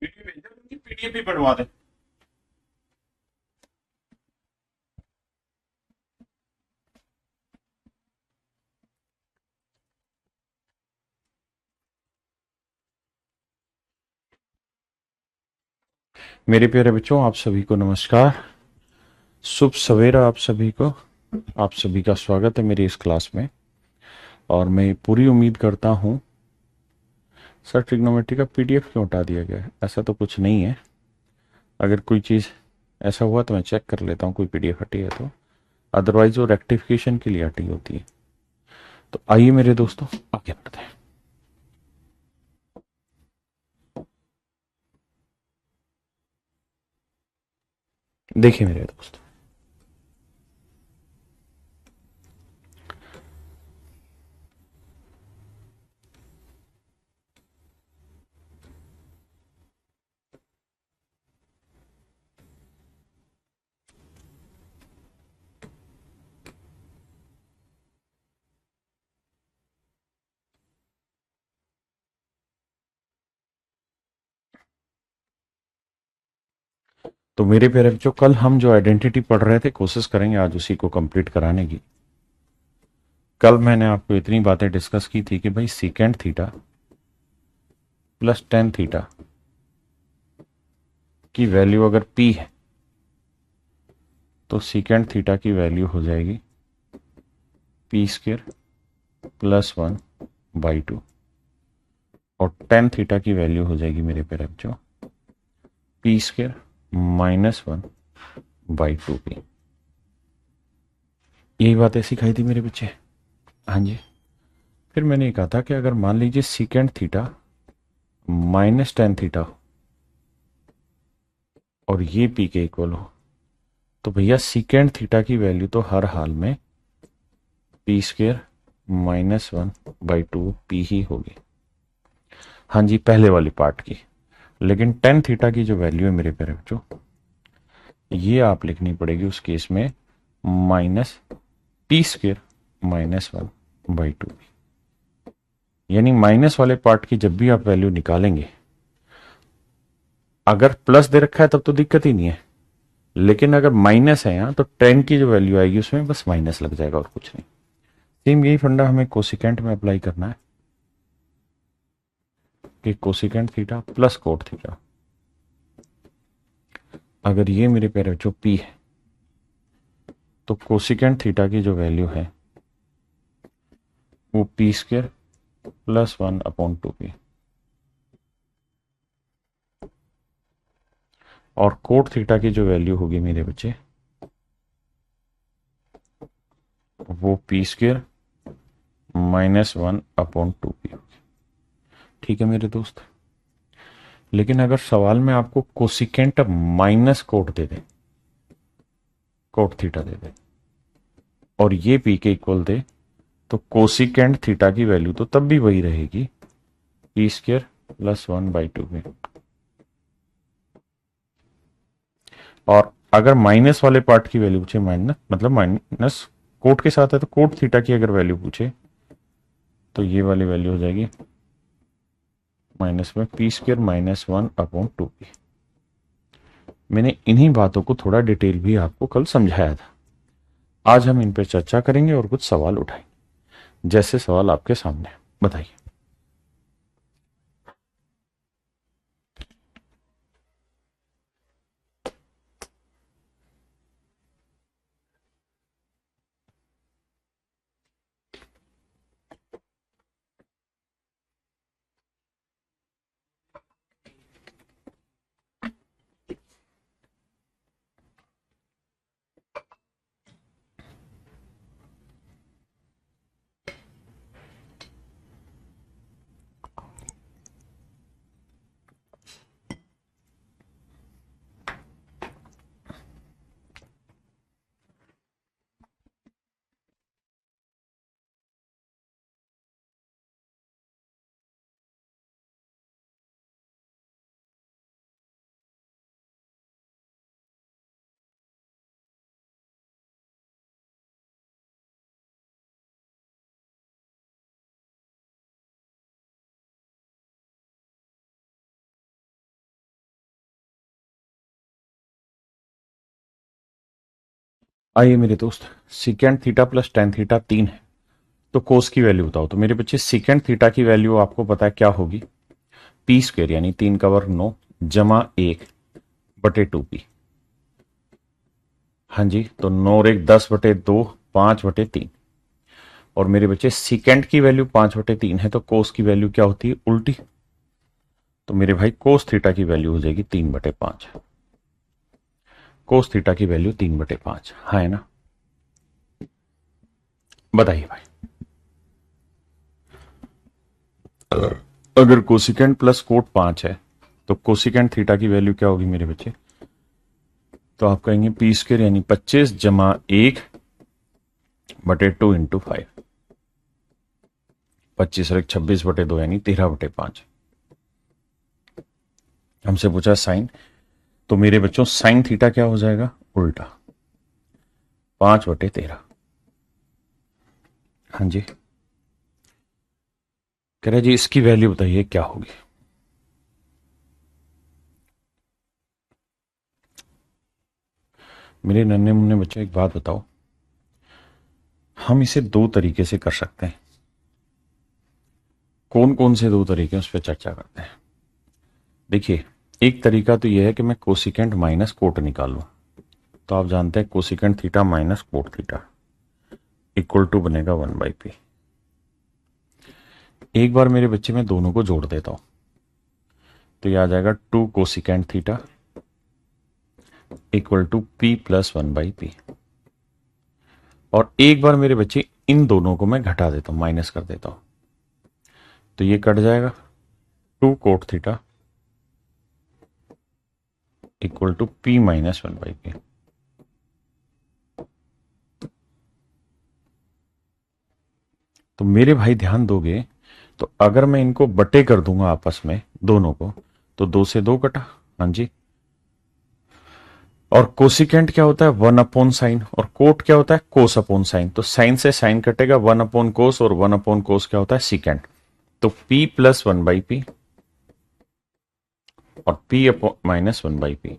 Video भेज दे, उनकी PDF भी बनवा दे। मेरे प्यारे बच्चों, आप सभी को नमस्कार। शुभ सवेरा आप सभी को। आप सभी का स्वागत है मेरी इस क्लास में। और मैं पूरी उम्मीद करता हूं, सर ट्रिग्नोमेट्री का पीडीएफ क्यों हटा दिया गया है? ऐसा तो कुछ नहीं है। अगर कोई चीज़ ऐसा हुआ तो मैं चेक कर लेता हूँ कोई पीडीएफ हटी है तो। अदरवाइज वो रेक्टिफिकेशन के लिए हटी होती है। तो आइए मेरे दोस्तों, आगे बढ़ते हैं। देखिए मेरे दोस्त, तो मेरे प्यारे बच्चों, कल हम जो आइडेंटिटी पढ़ रहे थे, कोशिश करेंगे आज उसी को कंप्लीट कराने की। कल मैंने आपको इतनी बातें डिस्कस की थी कि भाई secant theta plus tan theta की वैल्यू अगर p है तो सीकेंट थीटा की वैल्यू हो जाएगी P square plus one by to, और टेन थीटा की वैल्यू हो जाएगी मेरे प्यारे बच्चों P square minus one by two P. यही बातें सिखाई थी मेरे बच्चे। हाँ जी। फिर मैंने कहा था कि अगर मान लीजिए secant theta minus tan theta हो और ये पी के इक्वल हो, तो भैया सीकेंट थीटा की वैल्यू तो हर हाल में P square minus one by two P ही होगी। हाँ जी, पहले वाली पार्ट की। लेकिन टेन थीटा की जो वैल्यू है मेरे प्यारे बच्चों, ये आप लिखनी पड़ेगी उस केस में minus P square minus one by to. यानी माइनस वाले पार्ट की जब भी आप वैल्यू निकालेंगे, अगर प्लस दे रखा है तब तो दिक्कत ही नहीं है, लेकिन अगर माइनस है यहां तो टेन की जो वैल्यू आएगी उसमें बस माइनस लग जाएगा और कुछ नहीं। सेम यही फंडा हमें कोसिकेंट में अप्लाई करना है कि cosecant theta plus cot theta, अगर ये मेरे प्यारे बच्चों पी है तो कोसिकेंट थीटा की जो वैल्यू है वो P square plus one upon two P, और कोट थीटा की जो वैल्यू होगी मेरे बच्चे वो P square minus one upon two P होगी। ठीक है मेरे दोस्त। लेकिन अगर सवाल में आपको कोसिकेंट माइनस कोट दे दे, कोट थीटा दे दे और ये पी के इक्वल दे, तो कोसिकेंट थीटा की वैल्यू तो तब भी वही रहेगी P square plus one by two P. और अगर माइनस वाले पार्ट की वैल्यू पूछे, माइनस मतलब माइनस कोट के साथ है, तो कोट थीटा की अगर वैल्यू पूछे तो ये वाली वैल्यू हो जाएगी माइनस में P square minus one upon two P. मैंने इन्हीं बातों को थोड़ा डिटेल भी आपको कल समझाया था। आज हम इन पर चर्चा करेंगे और कुछ सवाल उठाएंगे। जैसे सवाल आपके सामने, बताइए। आइए मेरे दोस्त, secant theta plus tan theta 3 है, तो कोस की वैल्यू बताओ। तो मेरे बच्चे सीकेंट थीटा की वैल्यू आपको पता है क्या होगी, पी स्क्वेयर यानी 3 का वर्ग 9 जमा 1/2 पी। हाँ जी, तो 9 और 1 10/2, 5/3। और मेरे बच्चे सीकेंट की वैल्यू 5/3 है, तो कोस की वैल्यू क्या होती है, उल्टी। तो मेरे भाई कोस थीटा की वैल्यू हो जाएगी 3/5। कोस थीटा की वैल्यू 3/5, हाँ है ना। बताइए भाई, अगर कोसिकेंट प्लस कोट 5 है तो कोसिकेंट थीटा की वैल्यू क्या होगी मेरे बच्चे। तो आप कहेंगे पी स्क्र यानी 25 जमा 1/2 इंटू 5। 25 और 26/2 यानी 13/5। हमसे पूछा साइन, तो मेरे बच्चों साइन थीटा क्या हो जाएगा, उल्टा 5/13। हाँ जी, कह रहे जी इसकी वैल्यू बताइए क्या होगी। मेरे नन्हे मुन्ने बच्चों एक बात बताओ, हम इसे दो तरीके से कर सकते हैं। कौन कौन से दो तरीके उस पर चर्चा करते हैं। देखिए, एक तरीका तो यह है कि मैं कोसिकेंट माइनस कोट निकाल लूं। तो आप जानते हैं cosecant theta minus cot theta equal to बनेगा 1/p। एक बार मेरे बच्चे में दोनों को जोड़ देता हूं, तो यह आ जाएगा 2 cosecant theta equal to p plus 1/p। और एक बार मेरे बच्चे इन दोनों को मैं घटा देता हूं, माइनस कर देता हूं, तो ये कट जाएगा 2 cot theta equal to p minus 1/p। तो मेरे भाई ध्यान दोगे, तो अगर मैं इनको बटे कर दूंगा आपस में दोनों को, तो 2 से 2 कटा। हाँ जी, और कोसिकेंट क्या होता है 1/साइन, और कोट क्या होता है कोस/साइन। तो साइन से साइन कटेगा, 1/कोस, और 1/कोस क्या होता है सीकेंट। तो p प्लस 1/p और p माइनस 1/p,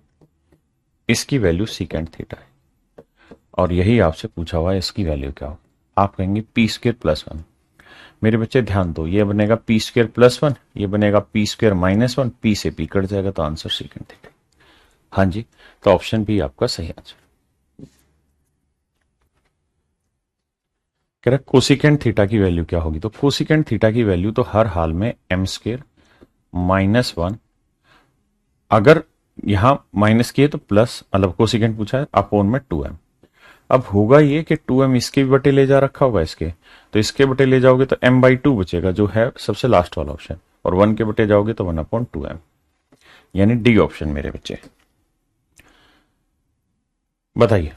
इसकी वैल्यू सीकेंट थीटा है। और यही आपसे पूछा हुआ है इसकी वैल्यू क्या हो। आप कहेंगे पी स्क्र प्लस 1। मेरे बच्चे ध्यान दो, ये बनेगा पी स्क्र प्लस 1, ये बनेगा पी स्क्र माइनस 1, पी से पी कट जाएगा, तो आंसर सीकेंट थीटा। हाँ जी, तो ऑप्शन बी आपका सही आंसर। कह रहा कोसिकेंट थीटा की वैल्यू क्या होगी। तो कोसिकेंट थीटा की वैल्यू तो हर हाल में एम स्क्र माइनस 1, अगर यहां माइनस किए तो प्लस, मतलब कोसिकेंट पूछा है, अपोन में 2m। अब होगा ये कि 2m इसके भी बटे ले जा रखा होगा इसके, तो इसके बटे ले जाओगे तो m/2 बचेगा, जो है सबसे लास्ट वाला ऑप्शन, और 1 के बटे जाओगे तो 1/2m, यानी डी ऑप्शन मेरे बच्चे। बताइए,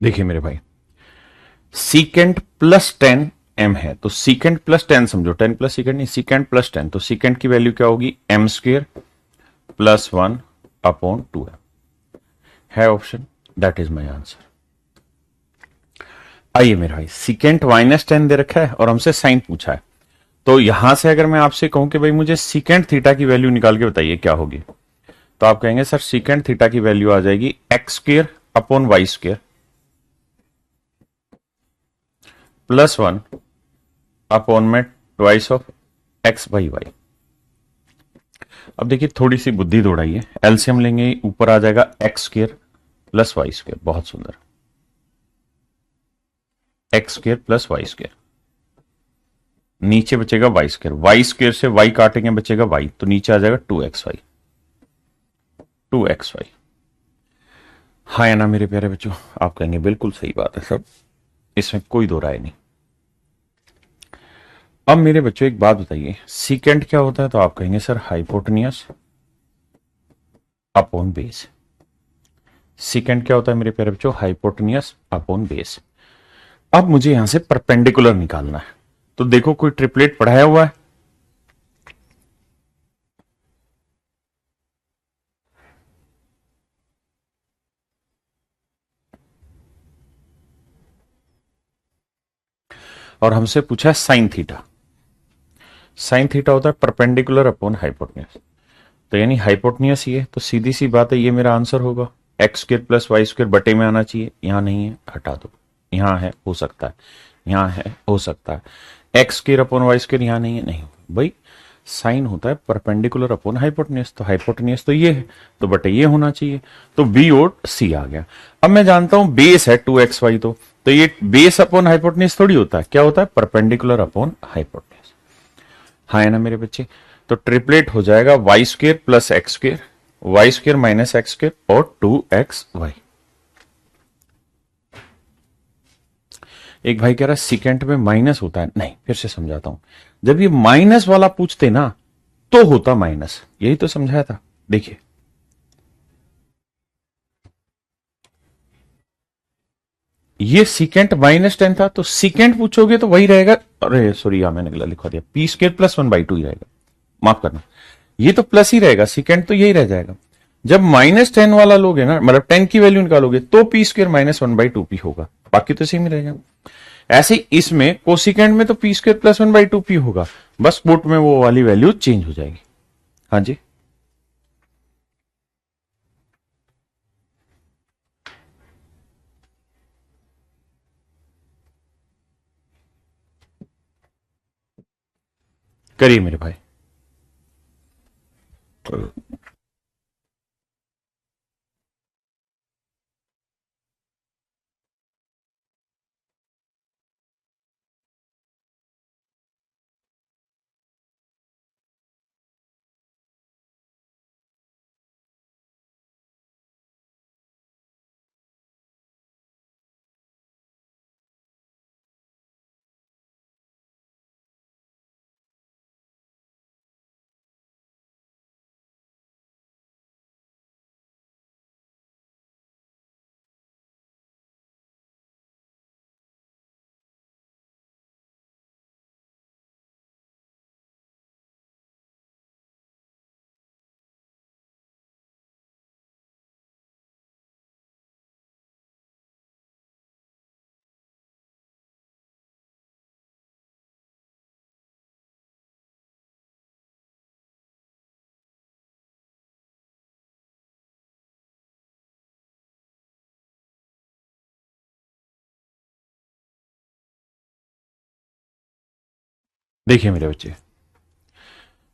देखिए मेरे भाई, सीकेंट प्लस 10m है, तो सीकेंट प्लस 10 समझो, 10 प्लस सीकेंट नहीं, सीकेंट प्लस 10, तो सीकेंट की वैल्यू क्या होगी m स्क्र प्लस 1/2m है option, that is my answer. आइए मेरे भाई, सीकेंट माइनस 10 दे रखा है और हमसे साइन पूछा है, तो यहां से अगर मैं आपसे कहूं कि भाई मुझे सीकेंट थीटा की वैल्यू निकाल के बताइए क्या होगी, तो आप कहेंगे सर सीकेंट थीटा की वैल्यू आ जाएगी X square upon Y square plus 1 upon में twice of X by Y. अब देखिए थोड़ी सी बुद्धि दौड़ाइए, एलसीएम लेंगे, ऊपर आ जाएगा x square plus y square, बहुत सुंदर, x square plus y square, नीचे बचेगा वाई स्क्र से वाई काटेंगे बचेगा वाई, तो नीचे आ जाएगा 2xy, 2xy। हाँ या ना मेरे प्यारे बच्चों? आप कहेंगे बिल्कुल सही बात है सब, इसमें कोई दो राय नहीं। अब मेरे बच्चों एक बात बताइए, सीकेंट क्या होता है? तो आप कहेंगे sir hypotenuse upon base. Secant क्या होता है मेरे प्यारे बच्चों? Hypotenuse upon base. अब मुझे यहां से परपेंडिकुलर निकालना है, तो देखो कोई ट्रिपलेट पढ़ाया हुआ है? और हमसे पूछा है साइन थीटा। साइन थीटा होता है परपेंडिकुलर अपॉन हाइपोटेनियस, तो यानी हाइपोटेनियस ही है, तो सीधी सी बात है ये मेरा आंसर होगा। X square plus y square बटे में आना चाहिए, यहां नहीं है हटा दो, यहां है हो सकता है, यहां है हो सकता है, x square upon Y square यहां नहीं है, नहीं भाई साइन होता है परपेंडिकुलर अपॉन हाइपोटेनियस, तो हाइपोटेनियस तो ये है, तो बटे ये होना चाहिए, तो बी और सी आ गया। अब मैं जानता हूं बेस है 2xy, तो ये बेस अपॉन हाइपोटेनियस थोड़ी होता है, क्या होता है? Perpendicular upon hypotenuse. हाँ है ना मेरे बच्चे? तो ट्रिपलेट हो जाएगा y square plus x square, y square minus x square और 2xy। एक भाई कह रहा है सीकेंट में माइनस होता है, नहीं फिर से समझाता हूं, जब ये माइनस वाला पूछते ना तो होता माइनस, यही तो समझाया था। देखिए ये सीकेंट -10 था, तो सीकेंट पूछोगे तो वही रहेगा, अरे सॉरी मैंने गलत लिखवा दिया, पी स्क्र प्लस 1/2 ही रहेगा, माफ करना, ये तो प्लस ही रहेगा, सीकेंट तो यही रह जाएगा। जब -10 वाला लोगे ना, मतलब 10 की वैल्यू निकालोगे तो पी स्क्र -1/2 पी होगा, बाकी तो सेम ही रहेगा। ऐसे इसमें कोसिकेंट में तो पी स्क्र प्लस 1/2 पी होगा, बस पुट में वो वाली वैल्यू चेंज हो जाएगी। हाँ जी, करिए मेरे भाई। देखिए मेरे बच्चे,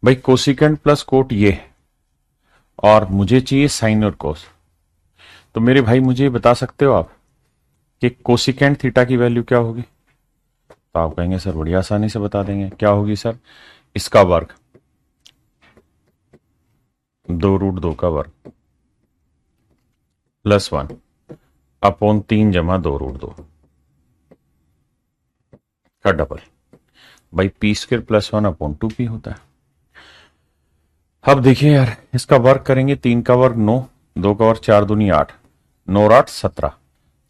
भाई कोसिकेंट प्लस कोट ये है, और मुझे चाहिए साइन और कोस, तो मेरे भाई मुझे बता सकते हो आप कि कोसिकेंट थीटा की वैल्यू क्या होगी? तो आप कहेंगे सर बड़ी आसानी से बता देंगे, क्या होगी सर? इसका वर्ग 2√2 का वर्ग प्लस 1 अपॉन 3 जमा 2√2 का डबल, भाई P square plus 1 upon 2p होता है। अब देखिए यार, इसका वर्ग करेंगे, 3 का वर्ग 9, 2 का वर्ग 4 दूनी 8, 9 और 8 17,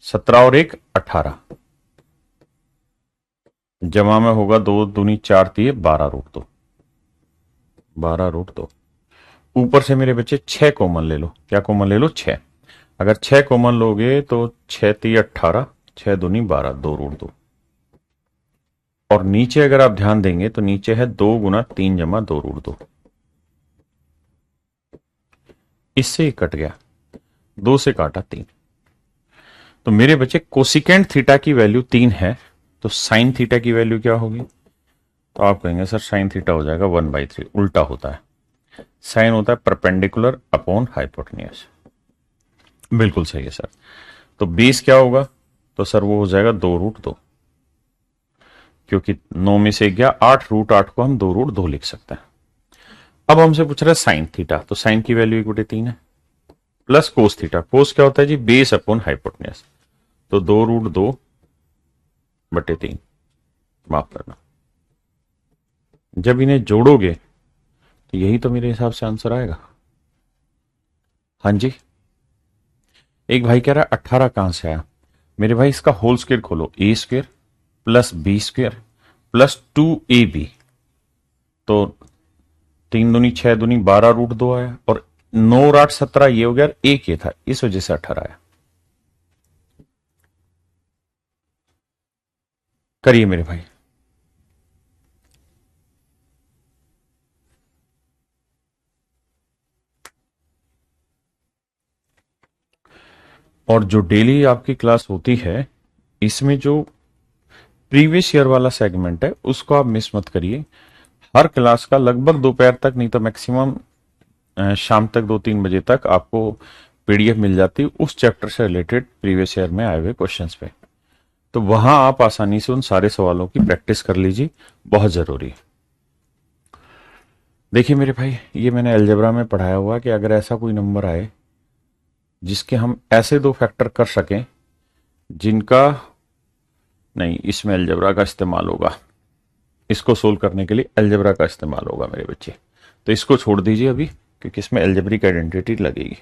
17 और 1 18, जमा में होगा 2 दूनी 4 3 12√2, 12√2। ऊपर से मेरे बच्चे 6 कॉमन ले लो, क्या कॉमन ले लो? 6। अगर 6 कॉमन लोगे तो 6 3 18, 6 दूनी 12, 2√2। और नीचे अगर आप ध्यान देंगे तो नीचे है 2 गुना 3 जमा 2√2। इससे ही कट गया, 2 से काटा 3। तो मेरे बच्चे कोसिकेंट थीटा की वैल्यू 3 है, तो साइन थीटा की वैल्यू क्या होगी? तो आप कहेंगे सर साइन थीटा हो जाएगा 1/3। उल्टा होता है, साइन होता है परपेंडिकुलर अपॉन हाइपोटेन्यूज। बिल्कुल सही है सर। तो बेस क्या होगा? तो सर वो हो जाएगा 2√2, क्योंकि 9 में से गया 8, √8 को हम 2√2 लिख सकते हैं। अब हमसे पूछ रहा है साइन थीटा, तो साइन की वैल्यू 1/3 है, प्लस कोस थीटा। कोस क्या होता है जी? Base upon hypotenuse. तो 2√2/3, माफ करना। जब इन्हें जोड़ोगे तो यही तो मेरे हिसाब से आंसर आएगा। हाँ जी। एक भाई कह रहा है 18 कहां से आया? मेरे भाई इसका होल स्क्वायर खोलो, a² plus b² plus 2ab। तो 3×2=6, 12√2 आया, और 9 और 8 17 ये हो गया, एक ये था, इस वजह से 18 आया। करिए मेरे भाई। और जो डेली आपकी क्लास होती है, इसमें जो प्रीवियस ईयर वाला सेगमेंट है उसको आप मिस मत करिए। हर क्लास का लगभग दोपहर तक, नहीं तो मैक्सिमम शाम तक 2-3 बजे तक आपको पीडीएफ मिल जाती है उस चैप्टर से रिलेटेड प्रीवियस ईयर में आए हुए क्वेश्चंस पे। तो वहां आप आसानी से उन सारे सवालों की प्रैक्टिस कर लीजिए, बहुत जरूरी है। देखिए मेरे भाई, ये मैंने अलजेब्रा में पढ़ाया हुआ कि अगर ऐसा कोई नंबर आए जिसके हम ऐसे 2 फैक्टर कर सकें जिनका, नहीं इसमें अलजेब्रा का इस्तेमाल होगा, इसको सोल्व करने के लिए अलजेब्रा का इस्तेमाल होगा मेरे बच्चे, तो इसको छोड़ दीजिए अभी, क्योंकि इसमें अलजेब्रिक आइडेंटिटी लगेगी।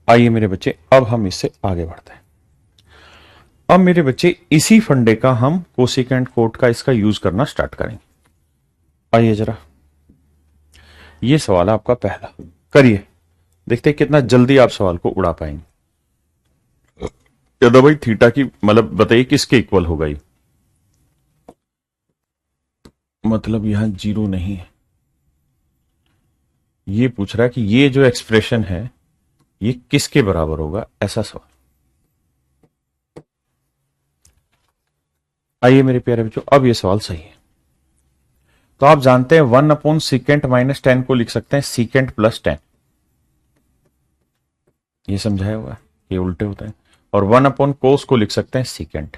आइए मेरे बच्चे, अब हम इससे आगे बढ़ते हैं। अब मेरे बच्चे इसी फंडे का हम कोसिकेंट कोट का इसका यूज करना स्टार्ट करेंगे। आइए जरा, ये सवाल है आपका पहला, करिए, देखते हैं कितना जल्दी आप सवाल को उड़ा पाएंगे। यादव भाई थीटा की मतलब बताइए किसके इक्वल होगा ये? मतलब यहां 0 नहीं है, ये पूछ रहा है कि ये जो एक्सप्रेशन है ये किसके बराबर होगा, ऐसा सवाल। आइए मेरे प्यारे बच्चों, अब ये सवाल सही है। तो आप जानते हैं 1/सीकेंट-10 को लिख सकते हैं सीकेंट प्लस 10, ये समझाया हुआ है, ये उल्टे होता है। और 1/कोस को लिख सकते हैं सीकेंट,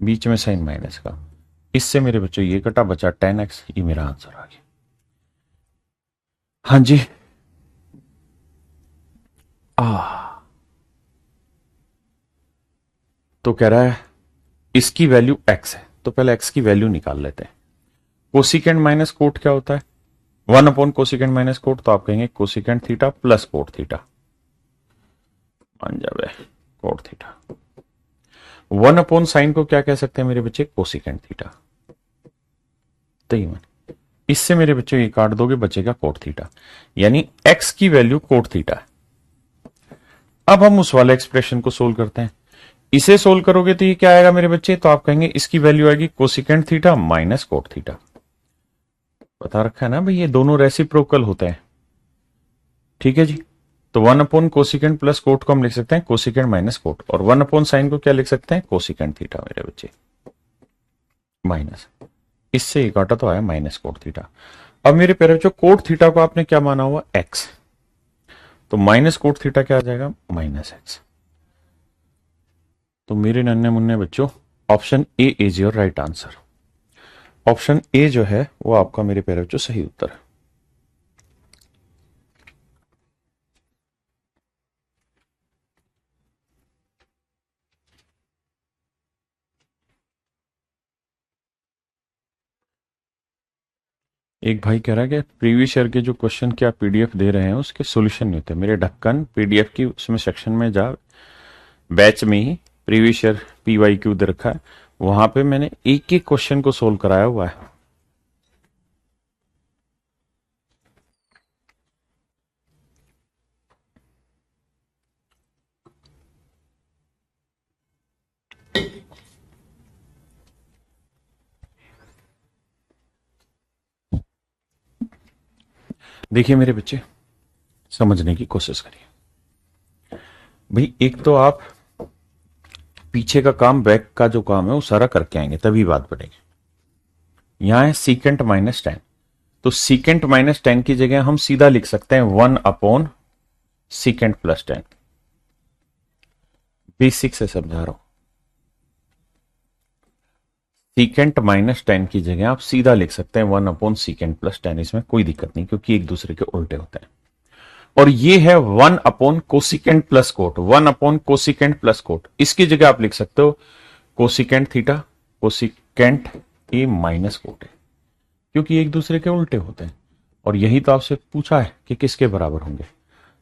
बीच में साइन माइनस का। इससे मेरे बच्चों ये कटा, बचा 10x, ये मेरा आंसर आ गया। हाँ जी। आ तो कह रहा है इसकी वैल्यू x है, तो पहले x की वैल्यू निकाल लेते हैं। कोसिकेंट माइनस कोट क्या होता है? 1/कोसिकेंट माइनस कोट, तो आप कहेंगे cosecant theta plus cot theta, मान जावे कोट थीटा। 1/साइन को क्या कह सकते हैं मेरे बच्चे? Cosecant theta. तो ये इससे मेरे बच्चे ये काट दोगे, बचेगा कोट थीटा, यानी x की वैल्यू कोट थीटा है। अब हम उस वाले एक्सप्रेशन को सोल्व करते हैं। इसे सोल्व करोगे तो ये क्या आएगा मेरे बच्चे? तो आप कहेंगे इसकी वैल्यू आएगी cosecant theta minus cot theta. बता रखा है ना भाई, ये दोनों रेसिप्रोकल होते हैं, ठीक है जी। तो 1/कोसिकेंट प्लस कोट को हम लिख सकते हैं कोसिकेंट माइनस कोट, और 1/साइन को क्या लिख सकते हैं? कोसिकेंट थीटा मेरे बच्चे, माइनस, इससे एक काटा तो आया माइनस कोट थीटा। अब मेरे प्यारे बच्चों, कोट थीटा को आपने क्या माना हुआ? एक्स, तो माइनस कोट थीटा क्या आ जाएगा? Minus x. तो मेरे नन्हे मुन्ने बच्चों, option A is your right answer. Option A जो है वो आपका मेरे प्यारे बच्चों सही उत्तर है। एक भाई कह रहा है कि प्रीवियस ईयर के जो क्वेश्चन के आप पीडीएफ दे रहे हैं उसके सॉल्यूशन नहीं होते। मेरे ढक्कन पीडीएफ की उसमें सेक्शन में जा, बैच में ही प्रीवियस ईयर PYQ दे रखा है, वहां पे मैंने एक एक क्वेश्चन को सोल्व कराया हुआ है। देखिए मेरे बच्चे, समझने की कोशिश करिए। भाई एक तो आप पीछे का काम, बैक का जो काम है वो सारा करके आएंगे तभी बात बनेगी। यहां है सीकेंट माइनस टेन, तो सीकेंट माइनस टेन की जगह हम सीधा लिख सकते हैं 1 upon secant plus ten. Basic से समझा रहा हूं। सीकेंट माइनस टेन की जगह आप सीधा लिख सकते हैं 1 अपॉन सीकेंट प्लस 10। इसमें कोई दिक्कत नहीं क्योंकि एक दूसरे के उल्टे होते हैं। और ये है 1 upon cosecant plus coat, 1 upon cosecant plus coat. इसकी जगह आप लिख सकते हो cosecant theta, cosecant A minus cot है, क्योंकि एक दूसरे के उल्टे होते हैं। और यही तो आपसे पूछा है कि किसके बराबर होंगे।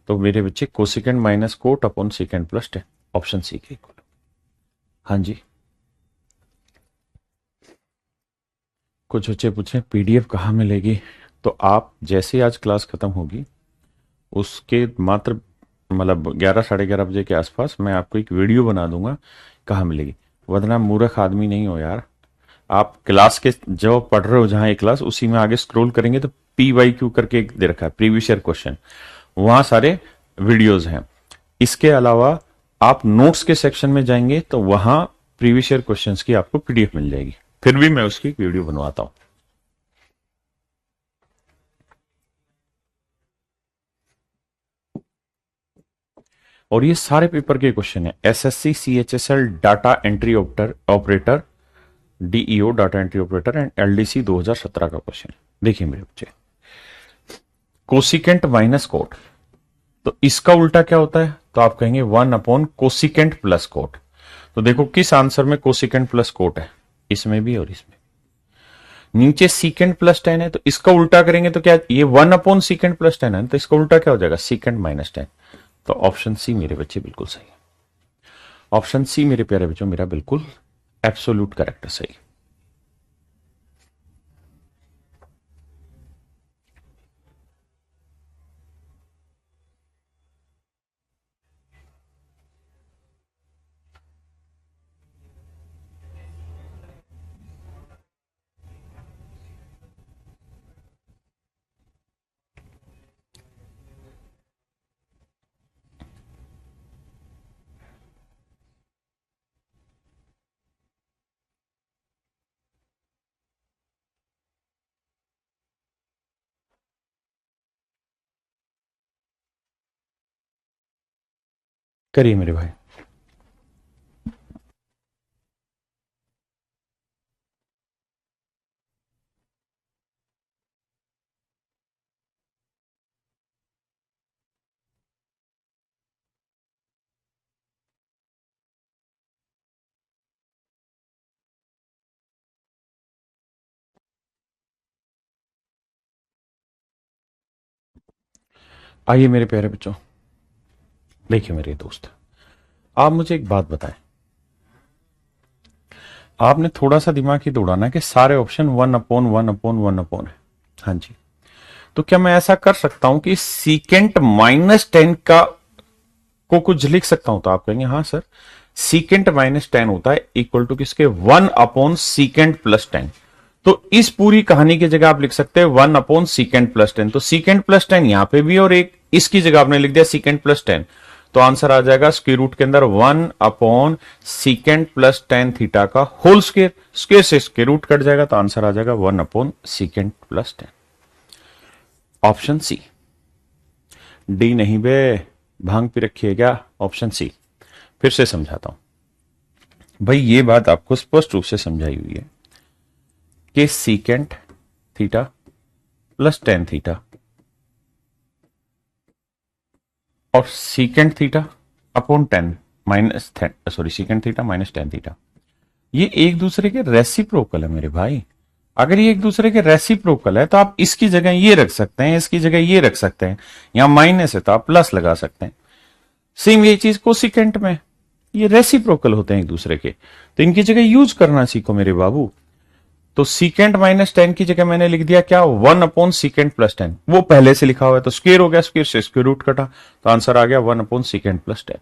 तो मेरे बच्चे cosecant minus cot upon secant plus 10, option C के इक्वल। हाँ जी। कुछ बच्चे पूछे पीडीएफ कहाँ मिलेगी, तो आप जैसे ही आज क्लास खत्म होगी उसके मात्र मतलब 11 साढ़े 11 बजे के आसपास मैं आपको एक वीडियो बना दूंगा कहाँ मिलेगी। वरना मूर्ख आदमी नहीं हो यार। आप क्लास के जो पढ़ रहे हो जहां एक क्लास, उसी में आगे स्क्रॉल करेंगे तो PYQ करके एक दे रखा है, प्रीवियस ईयर क्वेश्चन। वहां सारे वीडियोज हैं। इसके अलावा आप नोट्स के सेक्शन में जाएंगे तो वहां प्रीवियस ईयर क्वेश्चंस की आपको PDF मिल जाएगी। फिर भी मैं उसकी वीडियो बनवाता हूं। और ये सारे पेपर के क्वेश्चन है। SSC CHSL data entry operator, DEO data entry operator and LDC 2017 का क्वेश्चन। देखिए मेरे बच्चे, कोसिकेंट माइनस कोट, तो इसका उल्टा क्या होता है, तो आप कहेंगे 1 अपॉन कोसिकेंट प्लस कोट। तो देखो किस आंसर में कोसिकेंट प्लस कोट है, इसमें भी और इसमें। नीचे सीकेंट प्लस 10 है, तो इसका उल्टा करेंगे तो क्या, ये 1 अपॉन सीकेंट प्लस 10 है, तो इसका उल्टा क्या हो जाएगा, सीकेंट माइनस 10। तो ऑप्शन सी मेरे बच्चे बिल्कुल सही है। ऑप्शन सी मेरे प्यारे बच्चों मेरा बिल्कुल एब्सोल्यूट करेक्ट है, सही। करिए मेरे भाई। आइए मेरे प्यारे बच्चों, देखिए मेरे दोस्त, आप मुझे एक बात बताएं। आपने थोड़ा सा दिमाग ही दौड़ाना है कि सारे ऑप्शन 1 अपॉन 1 अपॉन 1 अपॉन है। हाँ जी। तो क्या मैं ऐसा कर सकता हूं कि सीकेंट माइनस 10 का को कुछ लिख सकता हूं, तो आप कहेंगे हाँ सर, सीकेंट माइनस 10 होता है इक्वल टू किसके, 1 अपॉन सीकेंट प्लस 10। तो इस पूरी कहानी की जगह आप लिख सकते हैं 1 अपॉन सीकेंट प्लस 10। तो सीकेंट प्लस 10 यहां पे भी, और एक इसकी जगह आपने लिख दिया सीकेंट प्लस 10। तो आंसर आ जाएगा स्क्वायर रूट के अंदर 1 अपॉन सीकेंट प्लस 10 थीटा का होल स्क्वायर। स्क्वायर से स्क्वायर रूट कट जाएगा, तो आंसर आ जाएगा 1 upon secant plus 10। Option C. D नहीं बे, भांग पी रखी है क्या, ऑप्शन सी। फिर से समझाता हूं भाई, ये बात आपको स्पष्ट रूप से समझाई हुई है कि सीकेंट थीटा प्लस 10 थीटा और secant theta upon 10 minus, sorry, secant theta minus 10 theta, ये एक दूसरे के रेसिप्रोकल है मेरे भाई। अगर ये एक दूसरे के रेसिप्रोकल है तो आप इसकी जगह ये रख सकते हैं, इसकी जगह ये रख सकते हैं। यहां माइनस है तो आप प्लस लगा सकते हैं। सेम ये चीज कोसिकेंट में, ये रेसिप्रोकल होते हैं एक दूसरे के, तो इनकी जगह यूज करना सीखो मेरे बाबू। तो सीकेंट माइनस 10 की जगह मैंने लिख दिया क्या, 1 अपॉन सीकेंट प्लस 10। वो पहले से लिखा हुआ है तो स्क्वेयर हो गया, स्क्वेयर से स्क्वेयर रूट कटा, तो आंसर आ गया 1 अपॉन सीकेंट प्लस 10।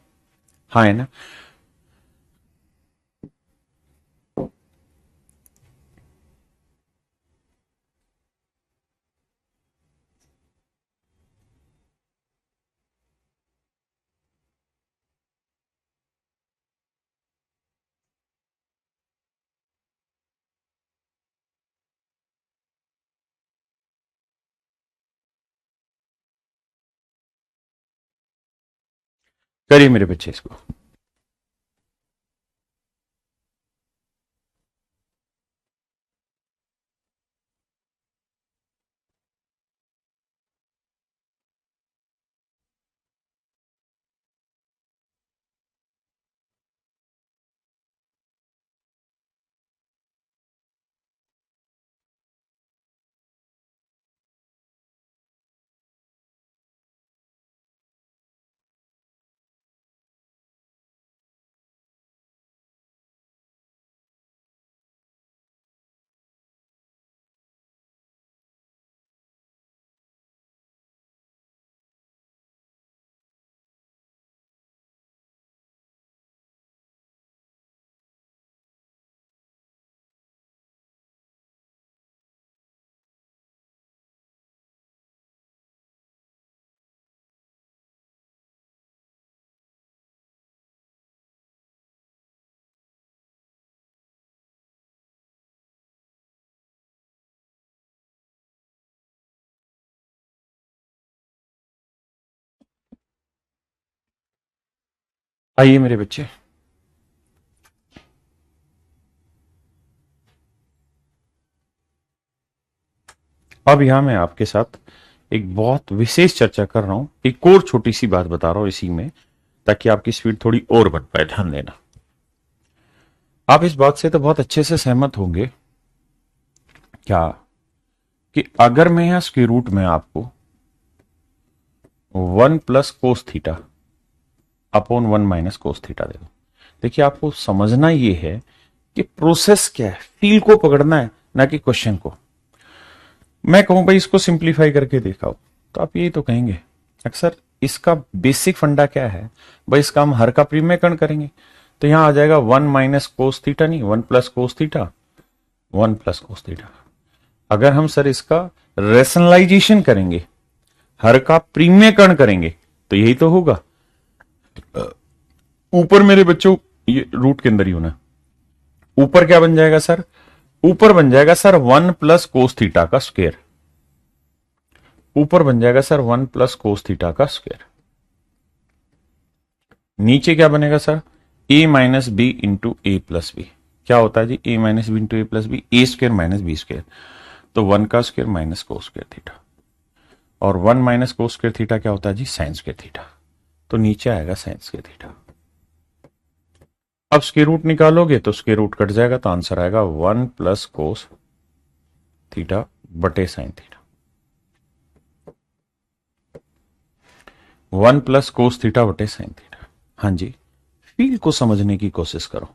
हाँ है ना। करिए मेरे बच्चे इसको। आइए मेरे बच्चे, अब यहां मैं आपके साथ एक बहुत विशेष चर्चा कर रहा हूं, एक और छोटी सी बात बता रहा हूं इसी में, ताकि आपकी स्पीड थोड़ी और बढ़ पाए। ध्यान देना, आप इस बात से तो बहुत अच्छे से सहमत होंगे क्या कि अगर मैं यहां स्क्वायर रूट में आपको 1 plus cos theta upon 1 minus cos theta दे दूं, देखिए आपको समझना यह है कि प्रोसेस क्या है, फील को पकड़ना है, ना कि क्वेश्चन को। मैं कहूं भाई इसको सिंप्लीफाई करके दिखाओ, तो आप यही तो कहेंगे अक्सर इसका बेसिक फंडा क्या है भाई, इसका हम हर का प्रीमेयकरण करेंगे, तो यहां आ जाएगा 1 माइनस कोस थीटा, नहीं 1 plus cos theta, 1 plus cos theta. अगर हम सर इसका रेशनलाइजेशन करेंगे, हर का प्रीमेयकरण करेंगे, तो यही तो होगा। ऊपर मेरे बच्चों ये रूट के अंदर ही होना, ऊपर क्या बन जाएगा सर, ऊपर बन जाएगा सर 1 प्लस कोस थीटा का स्क्वायर, ऊपर बन जाएगा सर 1 प्लस कोस थीटा का स्क्वायर। नीचे क्या बनेगा sir, A minus B into A plus B. क्या होता है जी, ए minus B into A plus B, A square minus B square, तो 1 का square minus cos square theta, और 1 माइनस कोस स्क्वायर थीटा क्या होता है जी, साइन स्क्वायर थीटा, तो नीचे आएगा साइन स्क्वायर थीटा। अब स्क्वायर रूट निकालोगे तो स्क्वायर रूट कट जाएगा, तो आंसर आएगा 1 प्लस कोस थीटा बटे sign theta. 1 plus cos theta बटे साइन थीटा। हाँ जी, फील को समझने की कोशिश करो।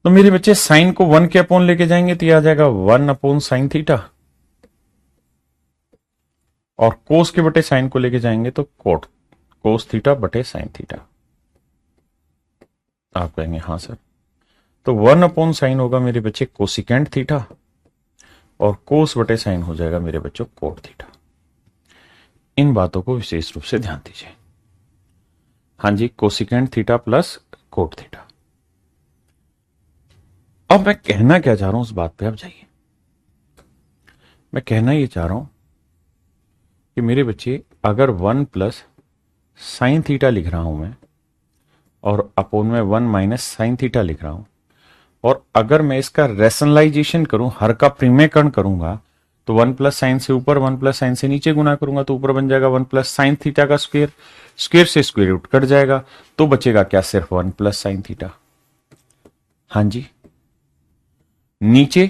तो मेरे बच्चे साइन को 1 के अपोन लेके जाएंगे तो यह आ जाएगा 1 अपोन साइन थीटा, और कोस के बटे साइन को लेके जाएंगे तो कोट कोस थीटा बटे साइन थीटा। आप कहेंगे हाँ सर, तो 1 अपोन साइन होगा मेरे बच्चे कोसिकेंट थीटा, और कोस बटे साइन हो जाएगा मेरे बच्चों कोट थीटा। इन बातों को विशेष रूप से ध्यान दीजिए। हाँ जी, cosecant theta plus cot theta. अब मैं कहना क्या चाह रहा हूं उस बात पे आप जाइए। मैं कहना ये चाह रहा हूं कि मेरे बच्चे अगर 1 प्लस साइन थीटा लिख रहा हूं मैं, और अपोन में 1 माइनस साइन थीटा लिख रहा हूं, और अगर मैं इसका रेशनलाइजेशन करूं, हर का प्रीमेयकरण करूंगा, तो 1 प्लस साइन से ऊपर 1 प्लस साइन से नीचे गुना करूंगा, तो ऊपर बन जाएगा 1 प्लस साइन थीटा का स्क्वायर, स्क्वायर से स्क्वायर रूट कट जाएगा, तो बचेगा क्या, सिर्फ 1 प्लस साइन थीटा। हाँ जी, नीचे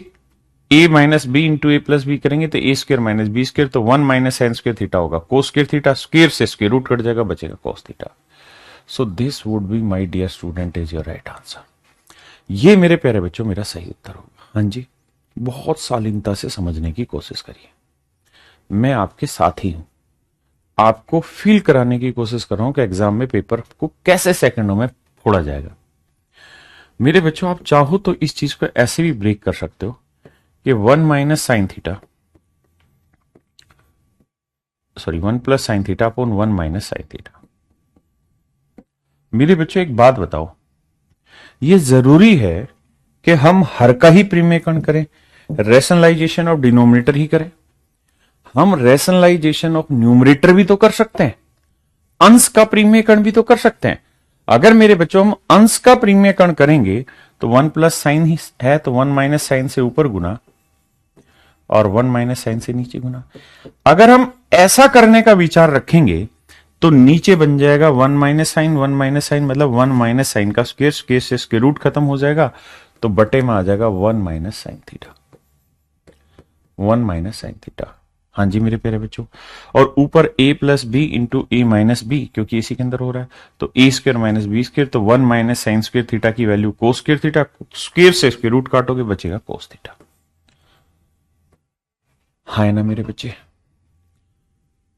a minus B into A plus B करेंगे तो A square minus B square, तो 1 माइनस साइन स्क्वायर थीटा होगा, कोस स्क्वायर थीटा, स्क्वायर से स्क्वायर रूट कट जाएगा, बचेगा cos theta. So this would be my dear student is your right answer. ये मेरे प्यारे बच्चों मेरा सही उत्तर होगा। हाँ जी, बहुत शालीनता से समझने की कोशिश करिए, मैं आपके साथ ही हूं, आपको फील कराने की कोशिश कर रहा हूं कि एग्जाम में पेपर को कैसे सेकंडों में फोड़ा जाएगा। मेरे बच्चों आप चाहो तो इस चीज को ऐसे भी ब्रेक कर सकते हो कि 1 minus sine theta, sorry 1 plus sine theta upon 1 minus sine theta. मेरे बच्चों एक बात बताओ, यह जरूरी है कि हम हर का ही प्रीमेयकरण करें, रेशनलाइजेशन ऑफ डिनोमिनेटर ही करें? हम रेशनलाइजेशन ऑफ न्यूमरेटर भी तो कर सकते हैं। अंश का परिमेयकरण भी तो कर सकते हैं। अगर मेरे बच्चों हम अंश का परिमेयकरण करेंगे तो 1 प्लस साइन ही है, तो 1 माइनस साइन से ऊपर गुना और 1 माइनस साइन से नीचे गुना। अगर हम ऐसा करने का विचार रखेंगे तो नीचे बन जाएगा 1 माइनस साइन, 1 माइनस साइन मतलब 1 माइनस साइन का स्क्वायर, स्क्वायर से स्क्वायर रूट खत्म हो जाएगा, तो बटे में आ जाएगा 1 minus sine theta, 1 minus sine theta. हाँ जी मेरे प्यारे बच्चों, और ऊपर a plus B into A minus B, क्योंकि इसी के अंदर हो रहा है, तो A square minus B square, तो 1 माइनस साइन स्क्वायर थीटा की value cos square theta, square से स्क्वायर रूट काटोगे बचेगा कोस थीटा। हाँ है ना मेरे बच्चे?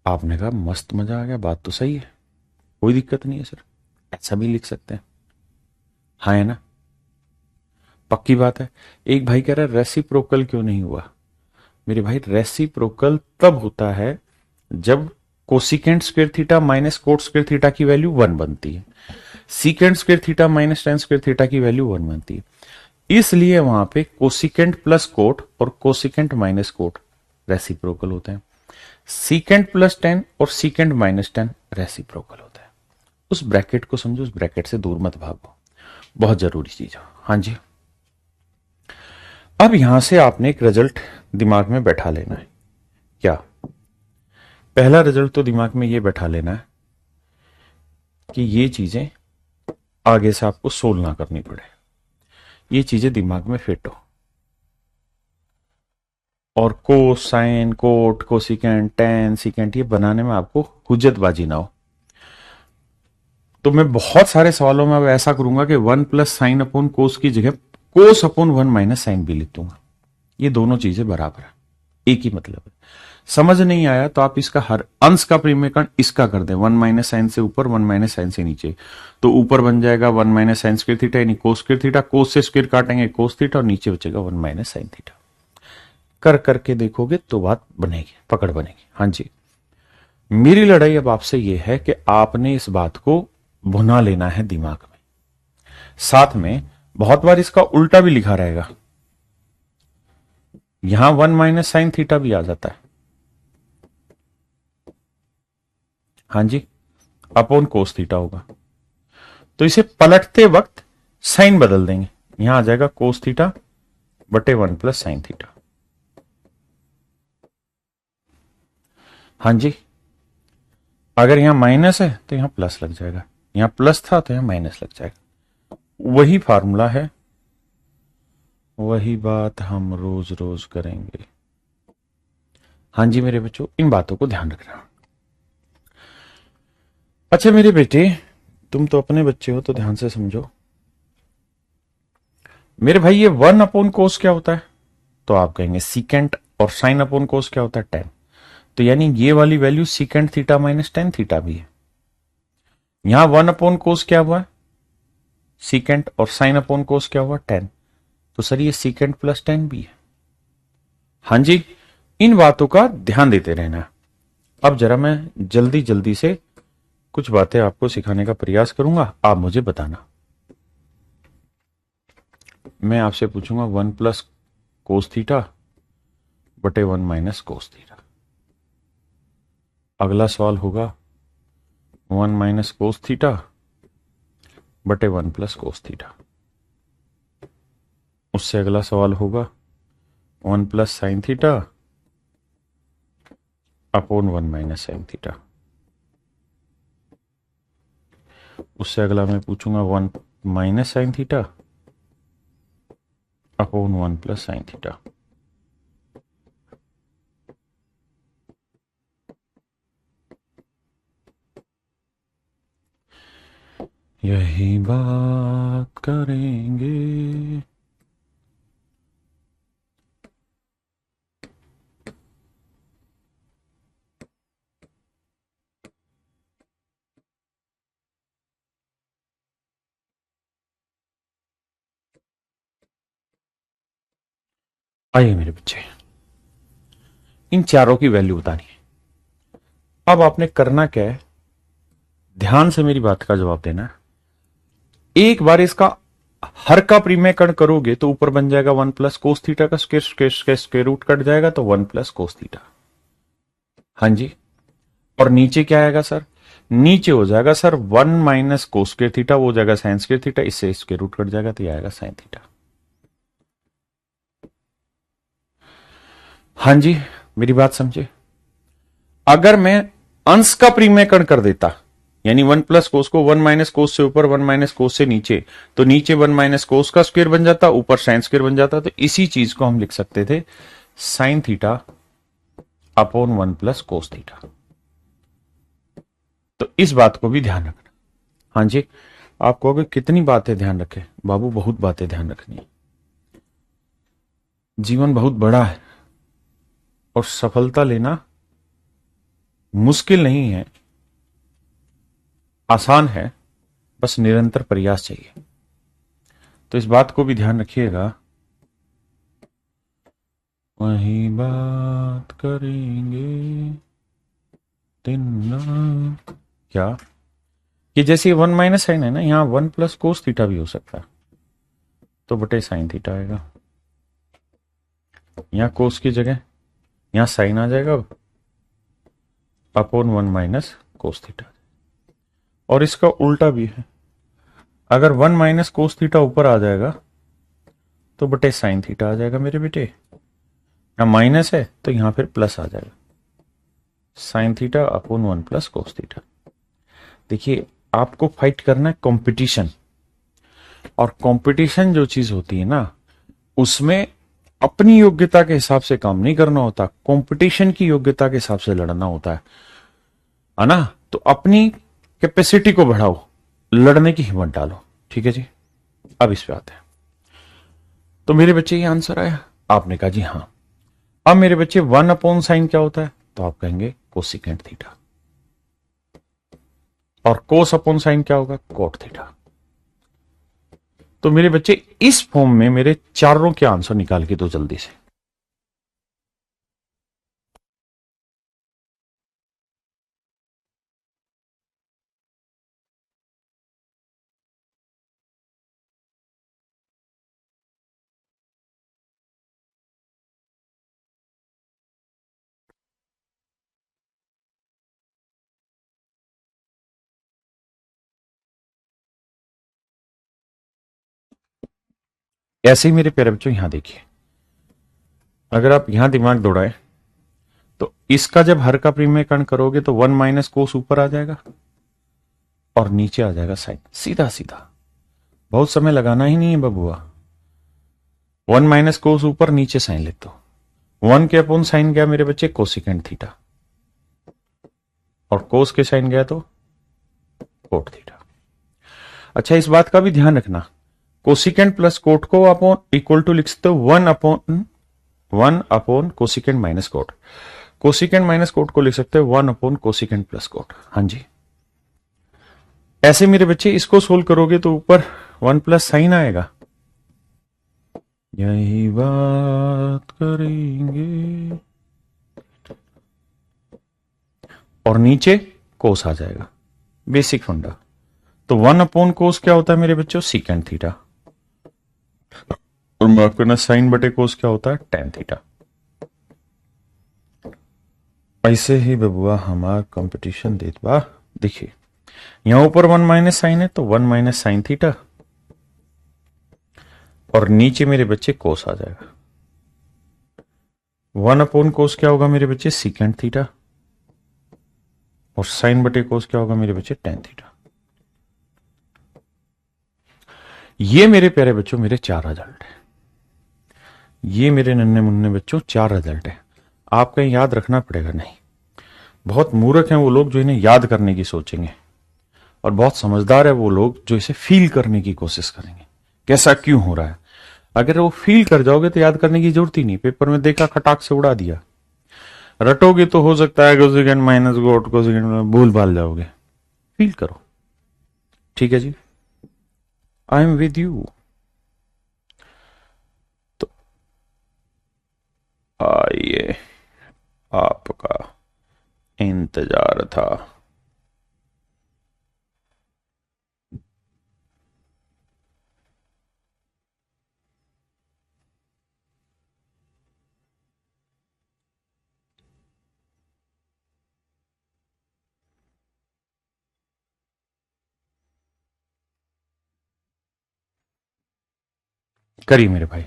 आपने कहा मस्त मजा आ गया, बात तो सही है, कोई दिक्कत नहीं है सर, ऐसा भी लिख सकते हैं। हाँ है ना? पक्की बात है। एक भाई कह रहा है रेसिप्रोकल क्यों नहीं हुआ? मेरे भाई रेसिप्रोकल तब होता है जब cosecant square theta minus coat square theta की वैल्यू 1 बनती है, secant square theta minus ten square theta की वैल्यू 1 बनती है, इसलिए वहां पे कोसिकेंट प्लस कोट और कोसिकेंट माइनस कोट रेसिप्रोकल होते हैं, सीकेंट प्लस 10 और सीकेंट माइनस 10 रेसिप्रोकल होता है। उस ब्रैकेट को समझो, उस ब्रैकेट से दूर मत भागो, बहुत जरूरी चीज है। हाँ जी, अब यहां से आपने एक रिजल्ट दिमाग में बैठा लेना है। क्या? पहला रिजल्ट तो दिमाग में यह बैठा लेना है कि ये चीजें आगे से आपको सोल्व ना करनी पड़े, ये चीजें दिमाग में फिट हो, और cosine cot cosecant tan secant ये बनाने में आपको हुज्जतबाजी ना हो। तो मैं बहुत सारे सवालों में अब ऐसा करूंगा कि 1 प्लस साइन अपॉन कोस की जगह कोस अपॉन 1 माइनस साइन भी लिख दूंगा। ये दोनों चीजें बराबर है, एक ही मतलब है। समझ नहीं आया तो आप इसका हर अंश का परिमेयकरण इसका कर दें, 1 माइनस साइन से ऊपर 1 माइनस साइन से नीचे, तो ऊपर बन जाएगा 1 माइनस साइन स्क्वायर थीटा यानी कोस स्क्वायर थीटा, कोस से स्क्वायर काटेंगे कोस थीटा, और नीचे बचेगा 1 माइनस साइन थीटा। कर करके देखोगे तो बात बनेगी, पकड़ बनेगी। हाँ जी, मेरी लड़ाई अब आपसे यह है कि आपने इस बात को भुना लेना है दिमाग में। साथ में बहुत बार इसका उल्टा भी लिखा रहेगा, यहां 1 माइनस साइन थीटा भी आ जाता है। हाँ जी, अपॉन कोस थीटा होगा, तो इसे पलटते वक्त साइन बदल देंगे, यहां आ जाएगा कोस थीटा बटे 1 प्लस साइन थीटा। हाँ जी, अगर यहां माइनस है तो यहां प्लस लग जाएगा, यहां प्लस था तो यहां माइनस लग जाएगा। वही फार्मूला है, वही बात हम रोज रोज करेंगे। हाँ जी मेरे बच्चों, इन बातों को ध्यान रखना। अच्छा मेरे बेटे, तुम तो अपने बच्चे हो तो ध्यान से समझो। मेरे भाई ये 1 अपॉन कोस क्या होता है? तो आप कहेंगे सीकेंट, और साइन अपॉन कोस क्या होता है? टेन। तो यानी ये वाली value secant theta minus tan theta भी है। यहां 1 अपॉन कोस क्या हुआ? सीकेंट, और साइन अपॉन कोस क्या हुआ? टेन। तो सर ये सीकेंट प्लस टेन भी है। हाँ जी, इन बातों का ध्यान देते रहना। अब जरा मैं जल्दी जल्दी से कुछ बातें आपको सिखाने का प्रयास करूंगा, आप मुझे बताना। मैं आपसे पूछूंगा 1 प्लस कोस थीटा बटे 1 माइनस कोस थीटा। अगला सवाल होगा 1 माइनस कोस थीटा बटे 1 प्लस कोस थीटा। उससे अगला सवाल होगा 1 plus sine theta upon 1 minus sine theta. उससे अगला मैं पूछूंगा 1 minus sine theta upon 1 plus sine theta. यही बात करेंगे। आइए मेरे बच्चे, इन चारों की वैल्यू बतानी है। अब आपने करना क्या है, ध्यान से मेरी बात का जवाब देना है। एक बार इसका हर का परिमेयकरण करोगे तो ऊपर बन जाएगा 1 प्लस कोस थीटा का स्क्वायर रूट कट जाएगा, तो 1 प्लस कोस थीटा। हाँ जी, और नीचे क्या आएगा सर? नीचे हो जाएगा सर 1 - कोस स्क्वायर थीटा, वो हो जाएगा साइन स्क्वायर थीटा, इससे स्क्वायर रूट कट जाएगा तो ये आएगा साइन थीटा। हाँ जी, मेरी बात समझे। अगर मैं अंश का परिमेयकरण कर देता, यानी 1 + कोस को 1 - कोस से ऊपर 1 - कोस से नीचे, तो नीचे 1 - कोस का स्क्वायर बन जाता, ऊपर साइन स्क्वायर बन जाता। तो इसी चीज को हम लिख सकते थे sine theta upon 1 + cos theta. तो इस बात को भी ध्यान रखना। हाँ जी, आप कहोगे कितनी बातें ध्यान रखें? बाबू बहुत बातें ध्यान रखनी है। जीवन बहुत बड़ा है और सफलता लेना मुश्किल नहीं है, आसान है, बस निरंतर प्रयास चाहिए। तो इस बात को भी ध्यान रखिएगा। वही बात करेंगे दिन रात। क्या कि जैसे 1 - साइन है ना, यहां 1 + कोस थीटा भी हो सकता है, तो बटे साइन थीटा आएगा। यहां कोस की जगह यहां साइन आ जाएगा अपॉन 1 - कोस थीटा। और इसका उल्टा भी है, अगर 1 - कोस थीटा ऊपर आ जाएगा तो बटे साइन थीटा आ जाएगा मेरे बेटे। यहां माइनस है तो यहां फिर प्लस आ जाएगा, sine theta upon 1 + cos theta. देखिए, आपको फाइट करना है कंपटीशन, और कंपटीशन जो चीज होती है ना, उसमें अपनी योग्यता के हिसाब से काम नहीं करना होता, कंपटीशन की योग्यता के हिसाब से लड़ना होता है ना। तो अपनी कैपेसिटी को बढ़ाओ, लड़ने की हिम्मत डालो। ठीक है जी, अब इस पे आते हैं। तो मेरे बच्चे ये आंसर आया, आपने कहा जी हाँ। अब मेरे बच्चे 1/साइन क्या होता है, तो आप कहेंगे कोसिकेंट थीटा, और कोस अपॉन साइन क्या होगा, कोट थीटा। तो मेरे बच्चे इस फॉर्म में मेरे चारों के आंसर निकाल के दो जल्दी से। ऐसे ही मेरे प्यारे बच्चों यहां देखिए, अगर आप यहां दिमाग दौड़ाए तो इसका जब हर का परिमेयकरण करोगे तो 1 - कोस ऊपर आ जाएगा और नीचे आ जाएगा साइन, सीधा सीधा, बहुत समय लगाना ही नहीं है बबुआ। 1 - कोस ऊपर, नीचे साइन लिख दो। 1 के अपॉन साइन गया मेरे बच्चे कोसिकेंट थीटा, और कोस के साइन गया तो कोट थीटा। अच्छा, इस बात का भी ध्यान रखना, कोसिकेंट प्लस कोट को अपॉन इक्वल टू लिख सकते हो 1/1 cosecant minus coat. Cosecant minus coat को लिख सकते हो 1/कोसिकेंट प्लस कोट। हाँ जी, ऐसे मेरे बच्चे इसको सोल्व करोगे तो ऊपर 1 + साइन आएगा, यही बात करेंगे, और नीचे कोस आ जाएगा, बेसिक फंडा। तो 1/कोस क्या होता है मेरे बच्चों, सीकेंट थीटा, और माफ करना साइन बटे कोस क्या होता है, टेन थीटा। ऐसे ही बबुआ हमारा कंपटीशन देत बा। देखिए, यहां ऊपर 1 - साइन है तो 1 - साइन थीटा, और नीचे मेरे बच्चे कोस आ जाएगा। 1/कोस क्या होगा मेरे बच्चे, सीकेंट थीटा, और साइन बटे कोस क्या होगा मेरे बच्चे, टेन थीटा। ये मेरे प्यारे बच्चों मेरे चार रिजल्ट है। ये मेरे नन्हे मुन्ने बच्चों चार रिजल्ट है। आपको याद रखना पड़ेगा नहीं। बहुत मूर्ख हैं वो लोग जो इन्हें याद करने की सोचेंगे, और बहुत समझदार है वो लोग जो इसे फील करने की कोशिश करेंगे, कैसा क्यों हो रहा है। अगर वो फील कर जाओगे तो याद करने की जरूरत ही नहीं, पेपर में देखा खटाक से उड़ा दिया। रटोगे तो हो सकता है कोसेकेंड माइनस गोट कोसेकेंड भूल भाल जाओगे, फील करो। ठीक है जी, आई एम विद यू। तो आइए, आपका इंतजार था। करिए मेरे भाई।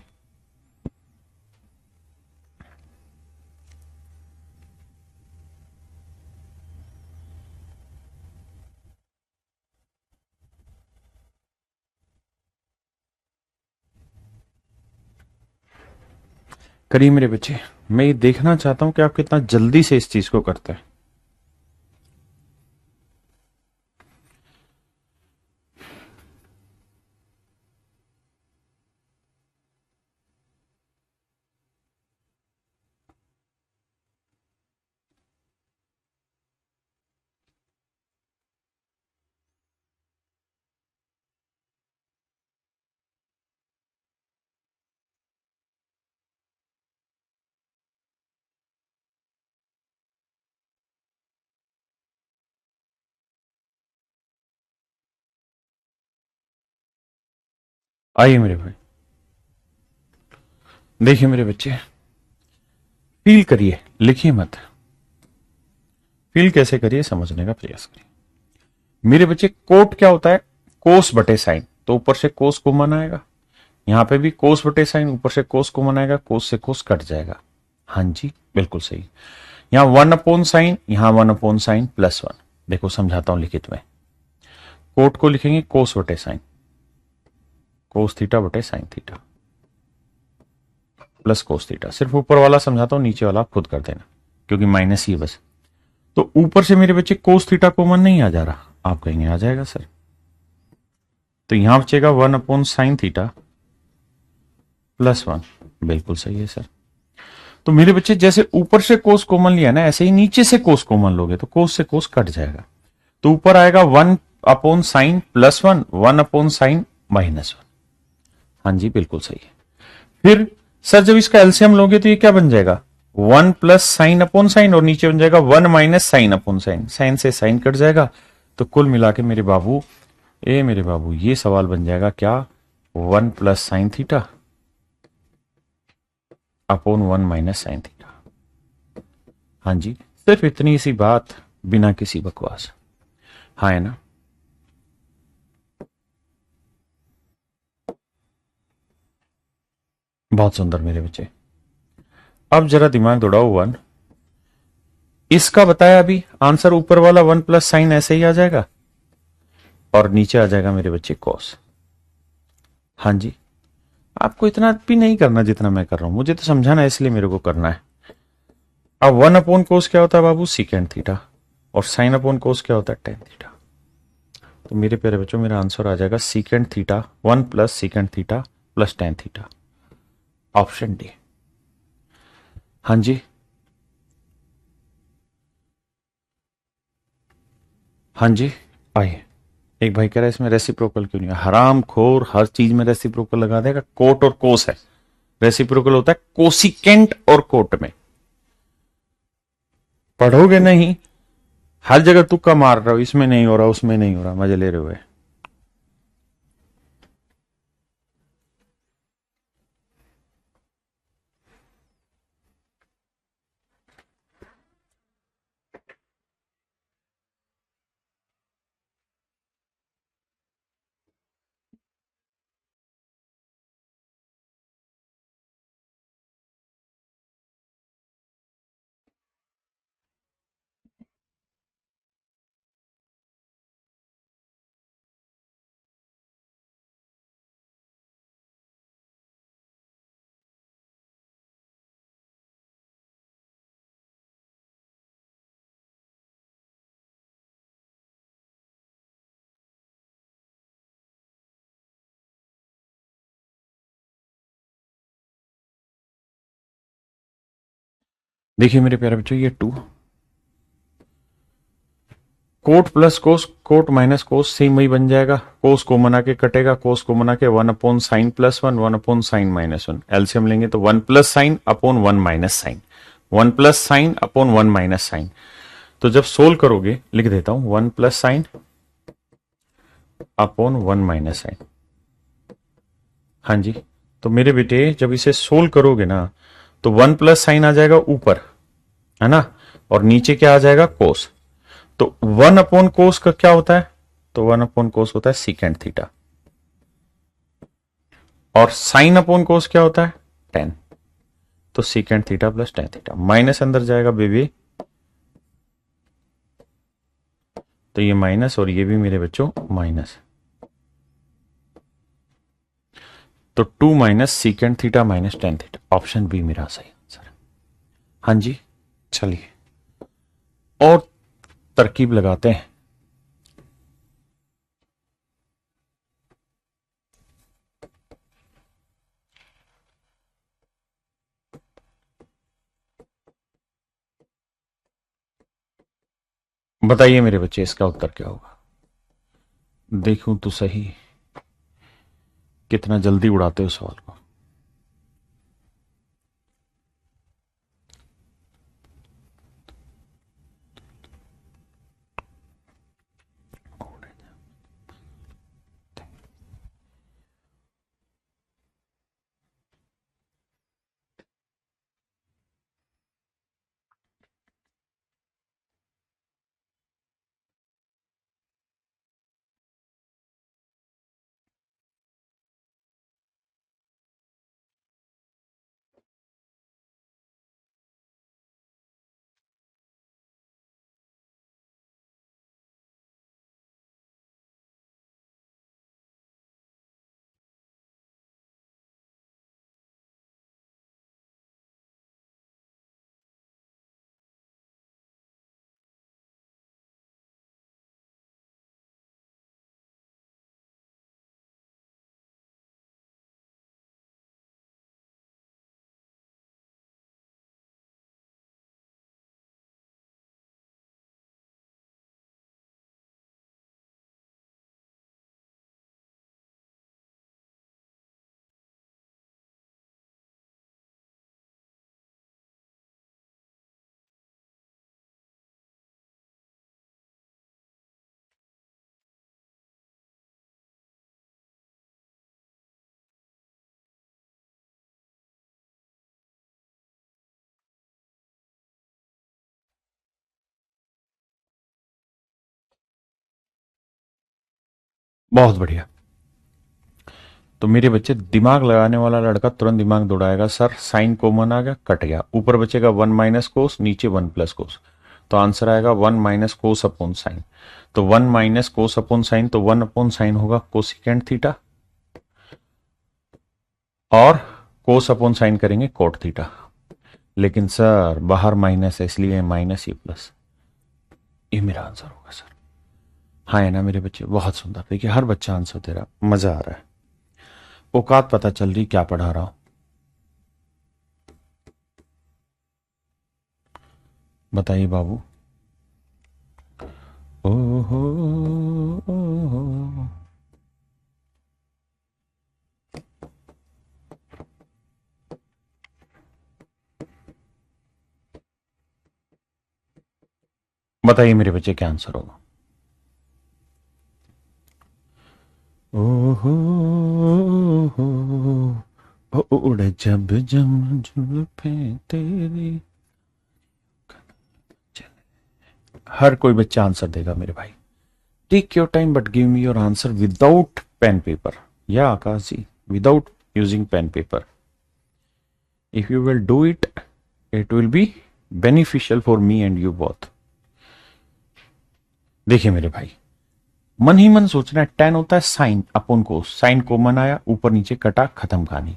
करिए मेरे बच्चे, मैं ये देखना चाहता हूं कि आप कितना जल्दी से इस चीज को करते हैं। आइए मेरे भाई, देखिए मेरे बच्चे, फील करिए, लिखिए मत। फील कैसे करिए, समझने का प्रयास करिए। मेरे बच्चे, कोट क्या होता है? कोस बटे साइन। तो ऊपर से कोस कॉमन आएगा, यहां पे भी कोस बटे साइन, ऊपर से कोस कॉमन आएगा, कोस से कोस कट जाएगा। हाँ जी, बिल्कुल सही। यहां 1/साइन, यहां 1/साइन +1। देखो समझाता हूं लिखित में। कोट को लिखेंगे कोस बटे साइन, कोस थीटा बटे sine theta plus cos theta. सिर्फ ऊपर वाला समझाता हूं, नीचे वाला आप खुद कर देना, क्योंकि माइनस ही है बस। तो ऊपर से मेरे बच्चे कोस थीटा कॉमन नहीं आ जा रहा, आप कहेंगे आ जाएगा सर। तो यहां बचेगा 1/साइन थीटा +1। बिल्कुल सही है सर। तो मेरे बच्चे, जैसे ऊपर से कोस कॉमन लिया ना, ऐसे ही नीचे से कोस कॉमन लोगे तो कोस से कोस कट जाएगा। तो ऊपर आएगा 1/साइन +1, 1/साइन -1। हाँ जी, बिल्कुल सही है। फिर सर जब इसका एलसीएम लोगे तो ये क्या बन जाएगा? 1 + साइन/साइन, और नीचे बन जाएगा 1 - साइन/साइन। साइन से साइन कट जाएगा। तो कुल मिला के मेरे बाबू, मेरे बाबू, ये सवाल बन जाएगा क्या? 1 + sine theta upon 1 - sign theta. हाँ जी, सिर्फ इतनी सी बात, बिना किसी बकवास। हाँ है ना? बहुत सुंदर मेरे बच्चे। अब जरा दिमाग दौड़ाओ। 1, इसका बताया अभी आंसर, ऊपर वाला 1 + साइन ऐसे ही आ जाएगा, और नीचे आ जाएगा मेरे बच्चे कॉस। हाँ जी, आपको इतना भी नहीं करना जितना मैं कर रहा हूं, मुझे तो समझाना है इसलिए मेरे को करना है। अब 1/कोस क्या होता है बाबू? Secant theta. और साइन/कोस क्या होता है? Tan theta. तो मेरे प्यारे बच्चों, मेरा आंसर आ जाएगा secant theta, 1 + secant theta +ten theta. Option D. हाँ जी, हाँ जी, आइए। एक भाई कह रहा है इसमें रेसिप्रोकल क्यों नहीं है? हराम खोर, हर चीज में रेसिप्रोकल लगा देगा। कोट और कोस है, रेसिप्रोकल होता है कोसिकेंट और कोट में। पढ़ोगे नहीं, हर जगह तुक्का मार रहे हो, इसमें नहीं हो रहा, उसमें नहीं हो रहा, मजे ले रहे हो। देखिए मेरे प्यारे बच्चों, ये 2 cot plus cos, cot minus cos, same वही बन जाएगा। कोस को मना के कटेगा, कोस को मना के 1/साइन +1, 1/साइन -1। एलसीएम लेंगे तो 1 + sine upon 1 - sine, 1 + sine upon 1 - sine. तो जब सोल्व करोगे, लिख देता हूं, 1 + साइन अपॉन 1 - साइन। हाँ जी, तो मेरे बेटे जब इसे सोल्व करोगे ना, तो 1 + साइन आ जाएगा ऊपर, है ना, और नीचे क्या आ जाएगा? कोस। तो 1/कोस का क्या होता है? तो 1/कोस होता है सीकेंड थीटा। और साइन अपॉन कोस क्या होता है? टेन। तो सीकेंड theta plus tan theta, minus अंदर जाएगा बेबी, तो ये माइनस और ये भी मेरे बच्चों माइनस, तो 2 minus secant theta minus tan theta, option B मेरा सही आंसर है। हाँ जी, चलिए और तरकीब लगाते हैं। बताइए मेरे बच्चे इसका उत्तर क्या होगा? देखूं तो सही कितना जल्दी उड़ाते हो सवाल को। बहुत बढ़िया। तो मेरे बच्चे दिमाग लगाने वाला लड़का तुरंत दिमाग दौड़ाएगा, सर साइन कॉमन आ गया, कट गया, ऊपर बचेगा वन माइनस कोस, नीचे वन प्लस कोस, तो आंसर आएगा one minus cos upon sine. तो one minus cos upon sine, तो वन अपॉन साइन होगा कोसिकेंड थीटा, और कोस अपॉन साइन करेंगे कोट थीटा। लेकिन सर बाहर माइनस है इसलिए माइनस ये प्लस, ये मेरा आंसर होगा सर। हाँ है ना मेरे बच्चे, बहुत सुंदर। देखिए हर बच्चा आंसर दे रहा, मजा आ रहा है, औकात पता चल रही क्या पढ़ा रहा हूं। बताइए बाबू। ओहो ओहो। बताइए मेरे बच्चे क्या आंसर होगा? ओहो उड़ जब जम जुल्फे तेरी। हर कोई बच्चा आंसर देगा मेरे भाई। Take your time but give me your answer without pen paper. या Akash ji, without using pen paper. If you will do it, it will be beneficial for me and you both. देखिए मेरे भाई, मन ही मन सोचना है, टेन होता है sine upon cos, sine common आया, ऊपर नीचे कटा, खत्म कहानी।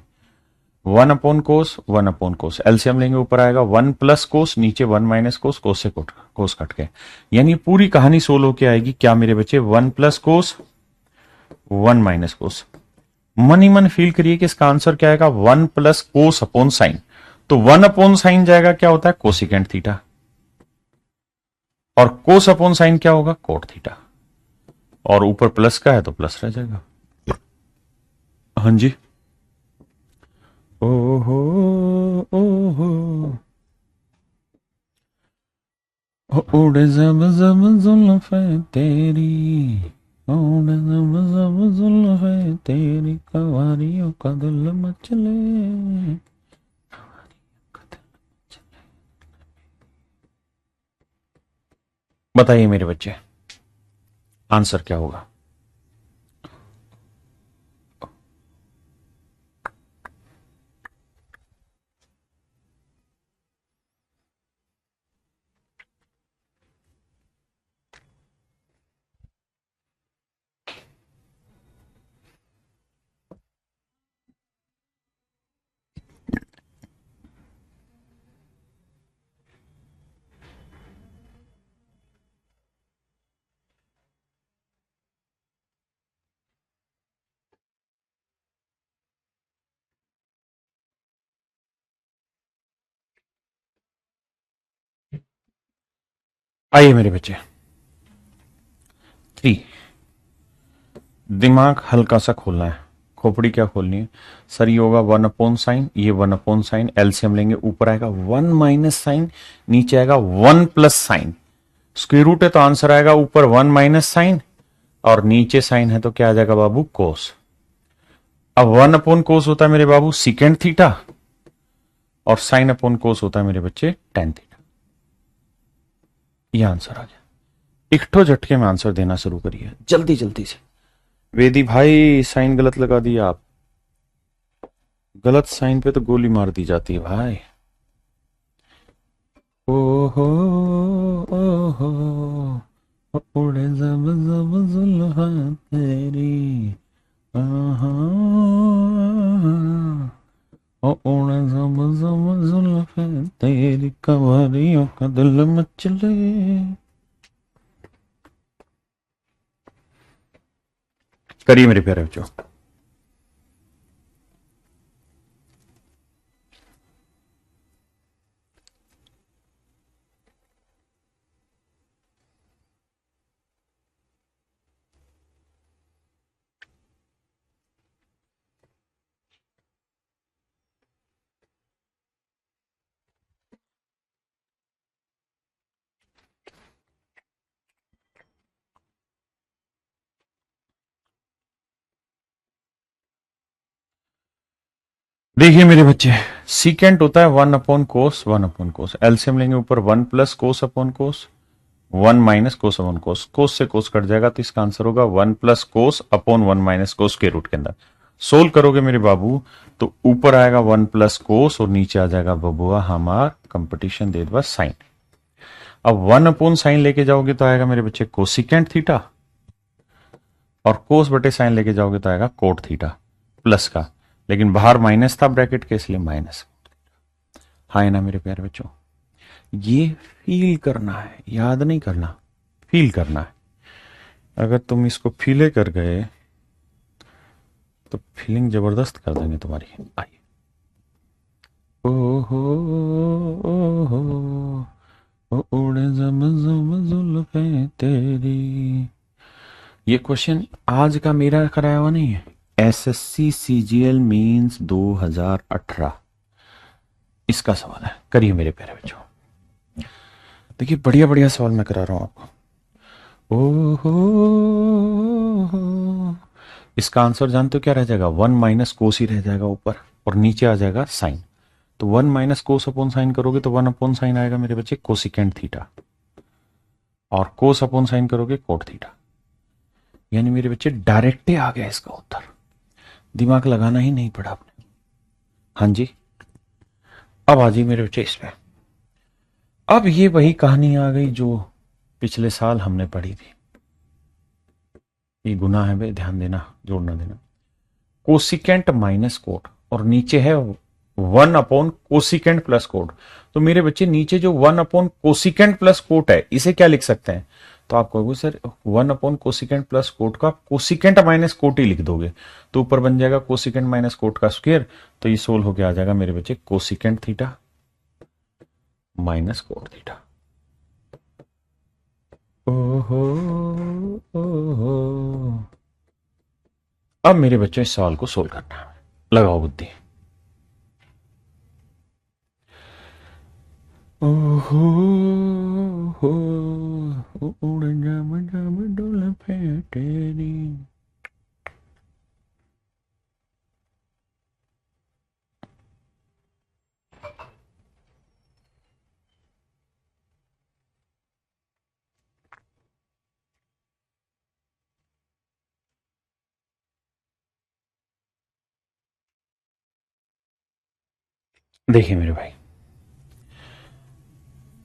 One upon cos, one upon cos, LCM लेंगे ऊपर आएगा वन प्लस कोस, नीचे वन माइनस कोस, कोस से कोस कट के, यानी पूरी कहानी सोल्व होके आएगी क्या मेरे बच्चे? One plus cos, one minus कोस। मन ही मन फील करिए कि इसका आंसर क्या आएगा? One plus cos upon sine. तो वन अपॉन साइन जाएगा क्या होता है? कोसिकेंड थीटा, और कोस अपॉन साइन क्या होगा? कोट थीटा, और ऊपर प्लस का है तो प्लस रह जाएगा। हाँ जी। ओहो ओहो उड़े जब जब जुल्फे तेरी, उड़े जब जब जुल्फे तेरी, कवारियों का दिल मचले। बताइए मेरे बच्चे आंसर क्या होगा? आइए मेरे बच्चे, 3, दिमाग हल्का सा खोलना है, खोपड़ी क्या खोलनी है सर, ये होगा 1/sin, ये 1/sin, एलसीएम लेंगे, ऊपर आएगा 1 माइनस साइन, नीचे आएगा 1 प्लस साइन, स्क्वायर रूट है तो आंसर आएगा ऊपर 1 माइनस साइन और नीचे साइन है तो क्या आ जाएगा बाबू, कोस। अब 1/cos होता है मेरे बाबू सिकेंड थीटा और साइन अपॉन कोस होता है मेरे बच्चे टेन थीटा। ये आंसर आ गया। इकट्ठो झटके में आंसर देना शुरू करिए जल्दी जल्दी से। वेदी भाई साइन गलत लगा दिया आप, गलत साइन पे तो गोली मार दी जाती है भाई। ओहो ओहो उड़े जब जब जुल्फा तेरी, आहा ओ उड़े जब जब जुल्फा तेरी, कवारियों का दिल मचले। करिए मेरे प्यारे बच्चों। देखिए मेरे बच्चे, सीकेंट होता है 1/cos, 1/cos, एलसीएम लेंगे ऊपर 1 plus cos upon cos, 1 minus cos upon cos, cos से कोस कट जाएगा तो इसका आंसर होगा 1 plus cos upon 1 minus cos के रूट के अंदर। सोल्व करोगे मेरे बाबू तो ऊपर आएगा 1 प्लस कोस और नीचे आ जाएगा बबुआ हमार कंपटीशन दे दो साइन। अब 1/sin लेके जाओगे तो आएगा मेरे बच्चे कोसिकेंट थीटा और कोस बटे साइन लेके जाओगे तो आएगा कोट थीटा प्लस का, लेकिन बाहर माइनस था ब्रैकेट के इसलिए माइनस। हाँ ना मेरे प्यारे बच्चों, ये फील करना है, याद नहीं करना, फील करना है। अगर तुम इसको फीले कर गए तो फीलिंग जबरदस्त कर देंगे तुम्हारी। आइए। ओहो ओहो ओ उड़े जब जब जुल्फे तेरी, ये क्वेश्चन आज का मेरा कराया हुआ नहीं है, एसएससी सीजीएल मींस 2018 इसका सवाल है। करिए मेरे प्यारे बच्चों, देखिए बढ़िया बढ़िया सवाल मैं करा रहा हूं आपको। ओहो, इसका आंसर जानते हो क्या रह जाएगा, 1 माइनस कोस ही रह जाएगा ऊपर और नीचे आ जाएगा साइन। तो 1 माइनस कोस अपॉन साइन करोगे तो 1/sin आएगा मेरे बच्चे कोसिकेंट थीटा, और कोस अपॉन साइन करोगे कोट थीटा। यानी मेरे बच्चे डायरेक्ट ही आ गया इसका उत्तर, दिमाग लगाना ही नहीं पड़ा आपने। हाँ जी, अब आ जाइए मेरे बच्चे इसमें। अब ये वही कहानी आ गई जो पिछले साल हमने पढ़ी थी। ये गुना है बे, ध्यान देना, जोड़ना देना। कोसिकेंट माइनस कोट और नीचे है 1/कोसिकेंट प्लस कोट। तो मेरे बच्चे नीचे जो 1/कोसिकेंट प्लस कोट है इसे क्या लिख सकते हैं, तो आप कहोगे सर 1/कोसिकेंट प्लस कोट का कोसिकेंट माइनस कोट ही लिख दोगे तो ऊपर बन जाएगा कोसिकेंट माइनस कोट का स्क्वायर। तो ये सोल्व होके आ जाएगा मेरे बच्चे cosecant theta minus cot theta. ओहो ओहो, अब मेरे बच्चों इस सवाल को सोल्व करना है, लगाओ बुद्धि। ओहो हो उड़ जब जब डोल फेटेरी। देखिए मेरे भाई,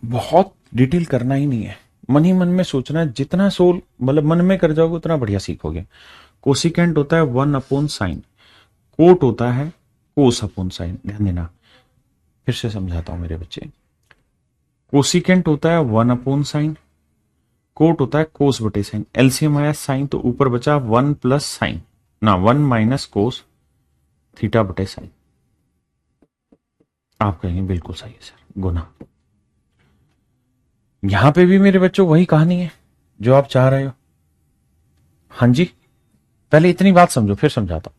बहुत डिटेल करना ही नहीं है, मन ही मन में सोचना है, जितना सोल मतलब मन में कर जाओगे उतना बढ़िया सीखोगे। कोसिकेंट होता है 1/sin, कोट होता है कोस अपॉन साइन। ध्यान देना, फिर से समझाता हूं मेरे बच्चे। कोसिकेंट होता है 1/sin, कोट होता है कोस बटे साइन, एलसीएम आया साइन तो ऊपर बचा 1 प्लस साइन ना 1 माइनस कोस थीटा बटे साइन। आप कहेंगे बिल्कुल सही है सर, गुना। यहां पे भी मेरे बच्चों वही कहानी है जो आप चाह रहे हो। हाँ जी, पहले इतनी बात समझो फिर समझाता हूं।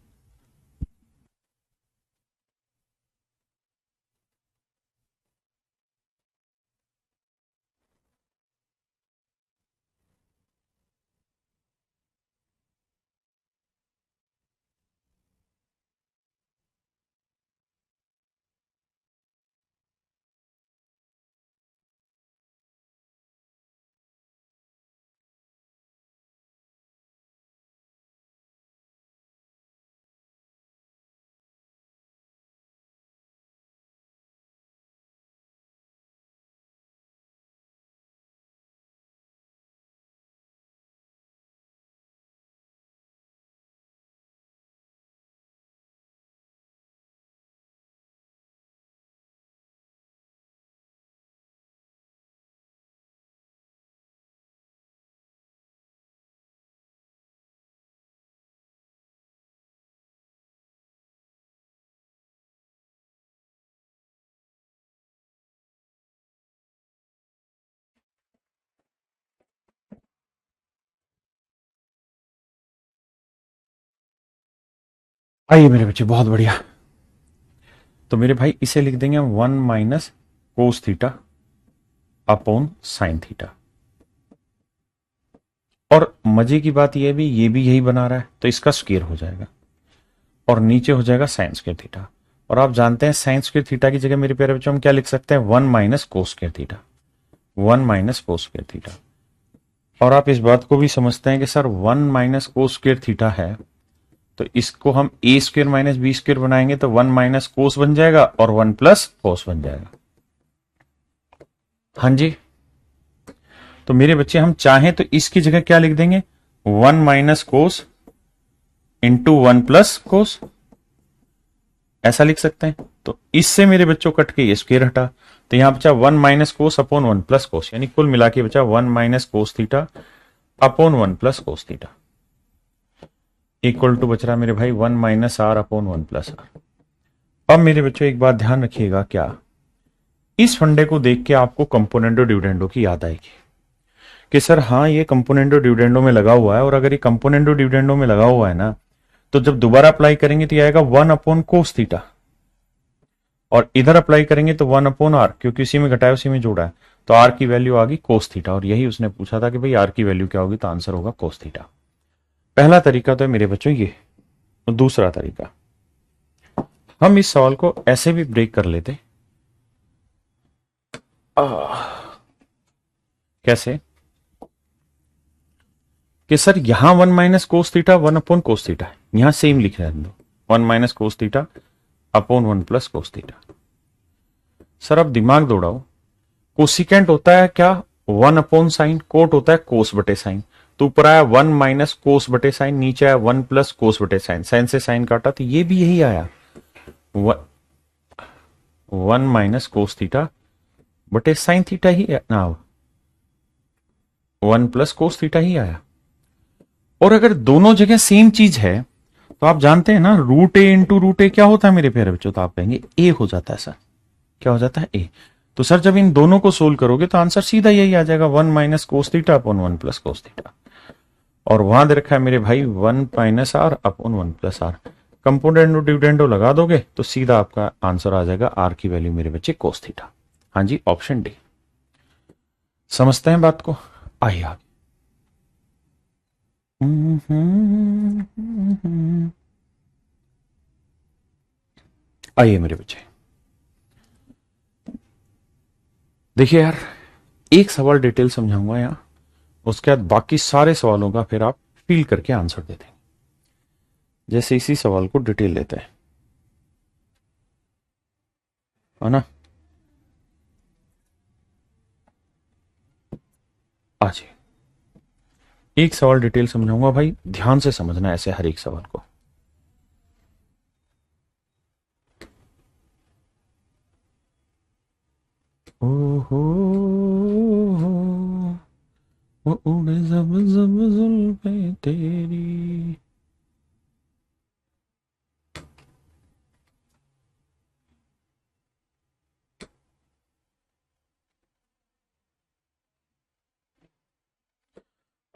आइए मेरे बच्चे, बहुत बढ़िया। तो मेरे भाई इसे लिख देंगे हम 1 - cos theta upon sine theta. और मजे की बात यह भी, ये भी यही बना रहा है तो इसका स्क्वायर हो जाएगा और नीचे हो जाएगा साइन स्क्वायर थीटा। और आप जानते हैं साइन स्क्वायर थीटा की जगह मेरे प्यारे बच्चों हम क्या लिख सकते हैं, 1 - कोस स्क्वायर थीटा। 1 - कोस स्क्वायर थीटा। और आप इस बात को भी समझते हैं कि सर 1 - कोस स्क्वायर थीटा है तो इसको हम ए स्क्वायर माइनस बी स्क्वायर बनाएंगे तो 1 - कोस बन जाएगा और 1 + कोस बन जाएगा। हाँ जी। तो मेरे बच्चे हम चाहें तो इसकी जगह क्या लिख देंगे, 1 - कोस इंटू 1 + कोस, ऐसा लिख सकते हैं। तो इससे मेरे बच्चों कट के ये स्क्वायर हटा, तो यहां बचा 1 - कोस अपॉन 1 + कोस, यानी कुल मिला के बचा 1 - cos theta upon 1 + cos theta equal to बच रहा मेरे भाई 1 - आर अपॉन 1 + आर। अब मेरे बच्चों एक बात ध्यान रखिएगा, क्या इस फंडे को देख के आपको कंपोनेंडो डिविडेंडो की याद आएगी कि सर हाँ ये कंपोनेंडो डिविडेंडो में लगा हुआ है, और अगर ये कंपोनेंडो डिविडेंडो में लगा हुआ है ना तो जब दोबारा अप्लाई करेंगे तो ये आएगा 1/कोस थीटा, और इधर अप्लाई करेंगे तो 1/आर, क्योंकि इसी में घटाया उसी में जोड़ा है तो आर की वैल्यू आ गई कोस थीटा। और यही उसने पूछा था कि भाई आर की वैल्यू क्या होगी, तो आंसर होगा कोस थीटा। पहला तरीका तो है मेरे बच्चों ये। दूसरा तरीका, हम इस सवाल को ऐसे भी ब्रेक कर लेते। कैसे कि सर यहां 1 - कोस थीटा 1/कोस थीटा है, यहां सेम लिख रहे हैं दो, 1 - cos theta upon 1 + cos theta. Sir अब दिमाग दौड़ाओ, कोसिकेंट होता है क्या, 1/साइन, कोट होता है कोस बटे साइन। तो ऊपर आया 1 - कोस बटे साइन, नीचे आया 1 + कोस बटे साइन, साइन से साइन काटा तो ये भी यही आया, 1 - कोस थीटा बटे साइन थीटा ही ना, 1 + कोस थीटा ही आया। और अगर दोनों जगह सेम चीज है तो आप जानते हैं ना, √a × √a क्या होता है मेरे प्यारे बच्चों, तो आप कहेंगे ए हो जाता है सर। क्या हो जाता है, ए। तो सर जब इन दोनों को सोल्व करोगे तो आंसर सीधा यही आ जाएगा, 1 - cos theta upon 1 + cos theta. और वहां दे रखा है मेरे भाई 1 - R upon 1 + R. Componendo dividendo लगा दोगे तो सीधा आपका आंसर आ जाएगा, आर की वैल्यू मेरे बच्चे कोस थीटा। हाँ जी, ऑप्शन डी। समझते हैं बात को, आइए आगे। आइए मेरे बच्चे, देखिए यार, एक सवाल डिटेल समझाऊंगा यहां, उसके बाद बाकी सारे सवालों का फिर आप फील करके आंसर दे देंगे। जैसे इसी सवाल को डिटेल लेते हैं, है ना। आज एक सवाल डिटेल समझाऊंगा भाई, ध्यान से समझना ऐसे हर एक सवाल को। ओ हो वो उड़े जब जब जुल्फे तेरी।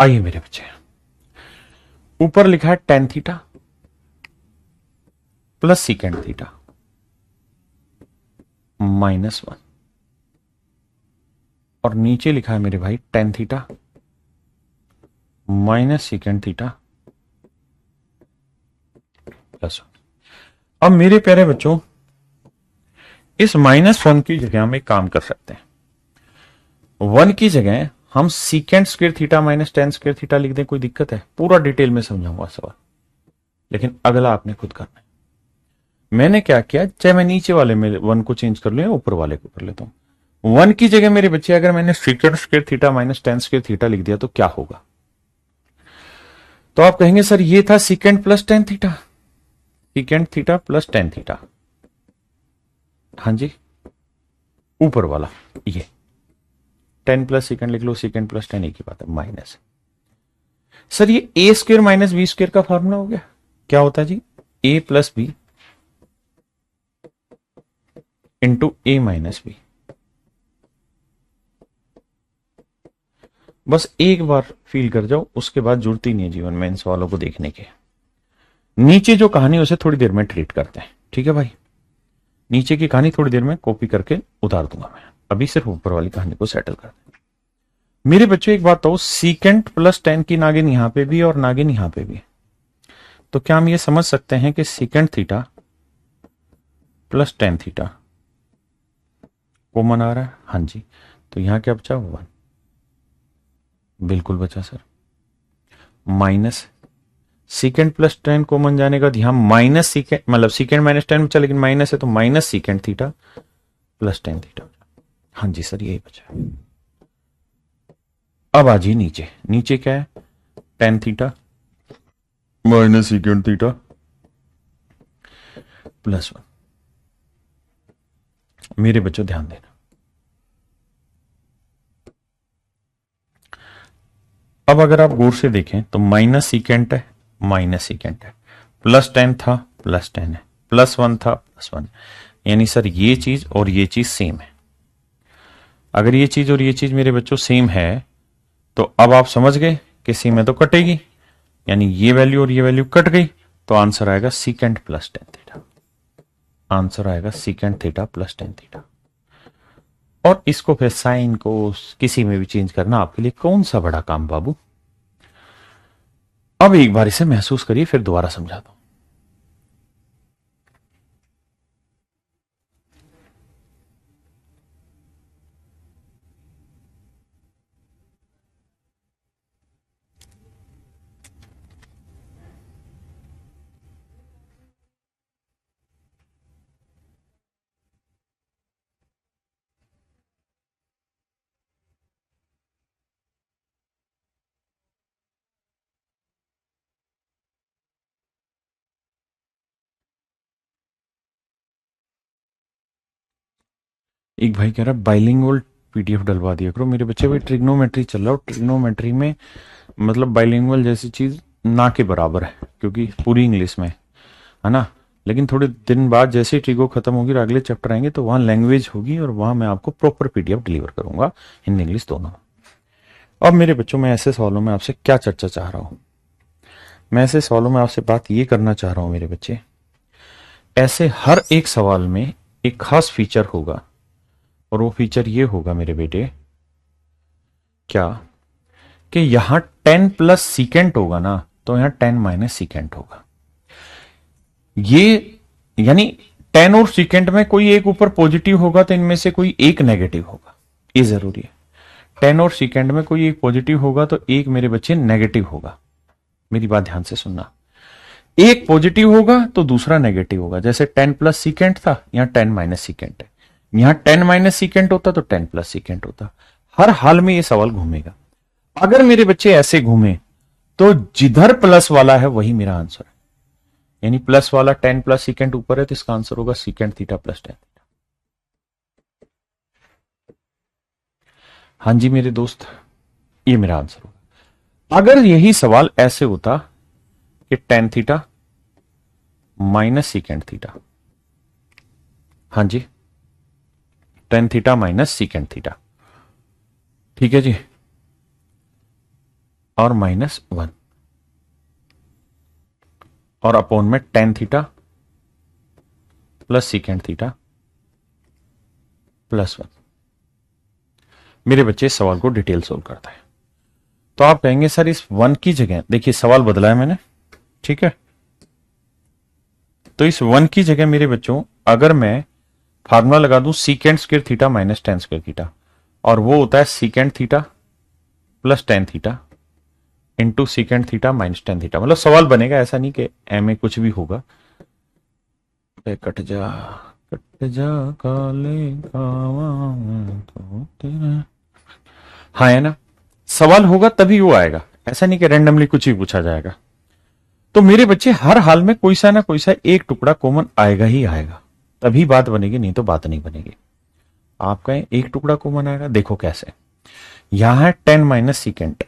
आइए मेरे बच्चे, ऊपर लिखा है tan theta plus secant theta -1, और नीचे लिखा है मेरे भाई ten theta minus secant theta +1। अब मेरे प्यारे बच्चों, इस -1 की जगह हम एक काम कर सकते हैं। 1 की जगह हम secant square theta minus ten square theta लिख दें, कोई दिक्कत है? पूरा डिटेल में समझाऊंगा सवाल, लेकिन अगला आपने खुद करना है। मैंने क्या किया, चाहे मैं नीचे वाले में 1 को चेंज कर लूं या ऊपर वाले को कर लेता हूं। 1 की जगह मेरे बच्चे अगर मैंने secant square theta minus ten square theta लिख दिया तो क्या होगा? तो आप कहेंगे सर ये था सीकेंड plus tan theta, सीकेंड theta plus tan theta. हाँ जी, ऊपर वाला ये 10 प्लस सेकेंड लिख लो, सेकेंड प्लस 10 एक ही बात है, माइनस। सर ये ए स्क्र माइनस बी स्क्र का फॉर्मूला हो गया। क्या होता है जी? ए plus B into A minus B. बस एक बार फील कर जाओ, उसके बाद जरूरत ही नहीं है जीवन में इन सवालों को देखने के। नीचे जो कहानी उसे थोड़ी देर में ट्रीट करते हैं, ठीक है भाई? नीचे की कहानी थोड़ी देर में कॉपी करके उतार दूंगा मैं, अभी सिर्फ ऊपर वाली कहानी को सेटल करते हैं। मेरे बच्चों एक बात तो, सीकेंड प्लस 10 की नागिन यहां पे भी और नागिन यहां पे भी, तो क्या हम ये समझ सकते हैं कि secant theta plus tan theta common आ रहा है? हाँ जी, तो यहां क्या बचा? 1। बिल्कुल बचा सर। माइनस सीकेंड प्लस 10 कॉमन जाने का, यहां माइनस सीकेंड, मतलब सीकेंड माइनस 10 बचा, लेकिन माइनस है तो minus secant theta plus 10 theta. हाँ जी सर, यही बचा। अब आ जी नीचे, नीचे क्या है? Ten theta minus secant theta +1। मेरे बच्चों ध्यान देना, अब अगर आप गौर से देखें तो माइनस सीकेंट है, माइनस सीकेंट है, प्लस 10 था प्लस 10 है, +1 था +1, यानी सर ये चीज और ये चीज सेम है। अगर ये चीज और ये चीज मेरे बच्चों सेम है तो अब आप समझ गए कि सेम है तो कटेगी, यानी ये वैल्यू और ये वैल्यू कट गई, तो आंसर आएगा secant plus tan theta. Answer आएगा secant theta plus tan theta. और इसको फिर साइन को किसी में भी चेंज करना आपके लिए कौन सा बड़ा काम बाबू। अब एक बार इसे महसूस करिए, फिर दोबारा समझाता हूं। एक भाई कह रहा है बाइलिंगुअल पीडीएफ डलवा दिया करो। मेरे बच्चे, भाई ट्रिग्नोमेट्री चल रहा हो, ट्रिग्नोमेट्री में मतलब बाइलिंगुअल जैसी चीज ना के बराबर है, क्योंकि पूरी इंग्लिश में है ना। लेकिन थोड़े दिन बाद जैसे ही ट्रिगो खत्म होगी और अगले चैप्टर आएंगे तो वहां लैंग्वेज होगी और वहां मैं आपको प्रॉपर पीडीएफ डिलीवर करूंगा, हिंदी इंग्लिश दोनों। अब मेरे बच्चों, मैं ऐसे सवालों में आपसे क्या चर्चा चाह रहा हूं? मैं ऐसे सवालों में आपसे बात ये करना चाह रहा हूं मेरे बच्चे, ऐसे हर एक सवाल में एक खास फीचर होगा, और वो फीचर ये होगा मेरे बेटे, क्या कि यहां 10 प्लस सीकेंट होगा ना, तो यहां 10 माइनस सीकेंट होगा। ये यानी 10 और सीकेंट में कोई एक ऊपर पॉजिटिव होगा तो इनमें से कोई एक नेगेटिव होगा, ये जरूरी है। 10 और सीकेंड में कोई एक पॉजिटिव होगा तो एक मेरे बच्चे नेगेटिव होगा। मेरी बात ध्यान से सुनना, एक पॉजिटिव होगा तो दूसरा नेगेटिव होगा। जैसे 10 प्लस सीकेंड था, यहां 10 माइनस सीकेंड है, यहां 10 माइनस सीकेंड होता तो 10 प्लस सीकेंड होता। हर हाल में यह सवाल घूमेगा। अगर मेरे बच्चे ऐसे घूमे तो जिधर प्लस वाला है वही मेरा आंसर है, यानी प्लस वाला 10 प्लस सीकेंड ऊपर है तो इसका आंसर होगा सीकेंड थीटा प्लस 10 थीटा। हाँ जी मेरे दोस्त, ये मेरा आंसर होगा। अगर यही सवाल ऐसे होता कि tan theta minus secant theta, हाँ जी, tan theta minus secant theta, ठीक है जी। और -1 और अपोन में tan theta plus secant theta +1। मेरे बच्चे इस सवाल को डिटेल सोल्व करते हैं। तो आप कहेंगे सर इस 1 की जगह, देखिए सवाल बदला है मैंने, ठीक है। तो इस 1 की जगह मेरे बच्चों अगर मैं फार्मूला लगा दूं secant square theta minus tan square theta, और वो होता है secant theta plus tan theta into secant theta minus tan theta, मतलब सवाल बनेगा, ऐसा नहीं कि एम में कुछ भी होगा। कट जा काले कावा तो तेरा, हाँ है ना, सवाल होगा तभी वो आएगा, ऐसा नहीं कि रैंडमली कुछ भी पूछा जाएगा। तो मेरे बच्चे हर हाल में कोई सा ना कोई सा एक टुकड़ा कॉमन आएगा ही आएगा, तभी बात बनेगी, नहीं तो बात नहीं बनेगी। आप कहें एक टुकड़ा कॉमन आएगा, देखो कैसे, यहां है tan minus secant,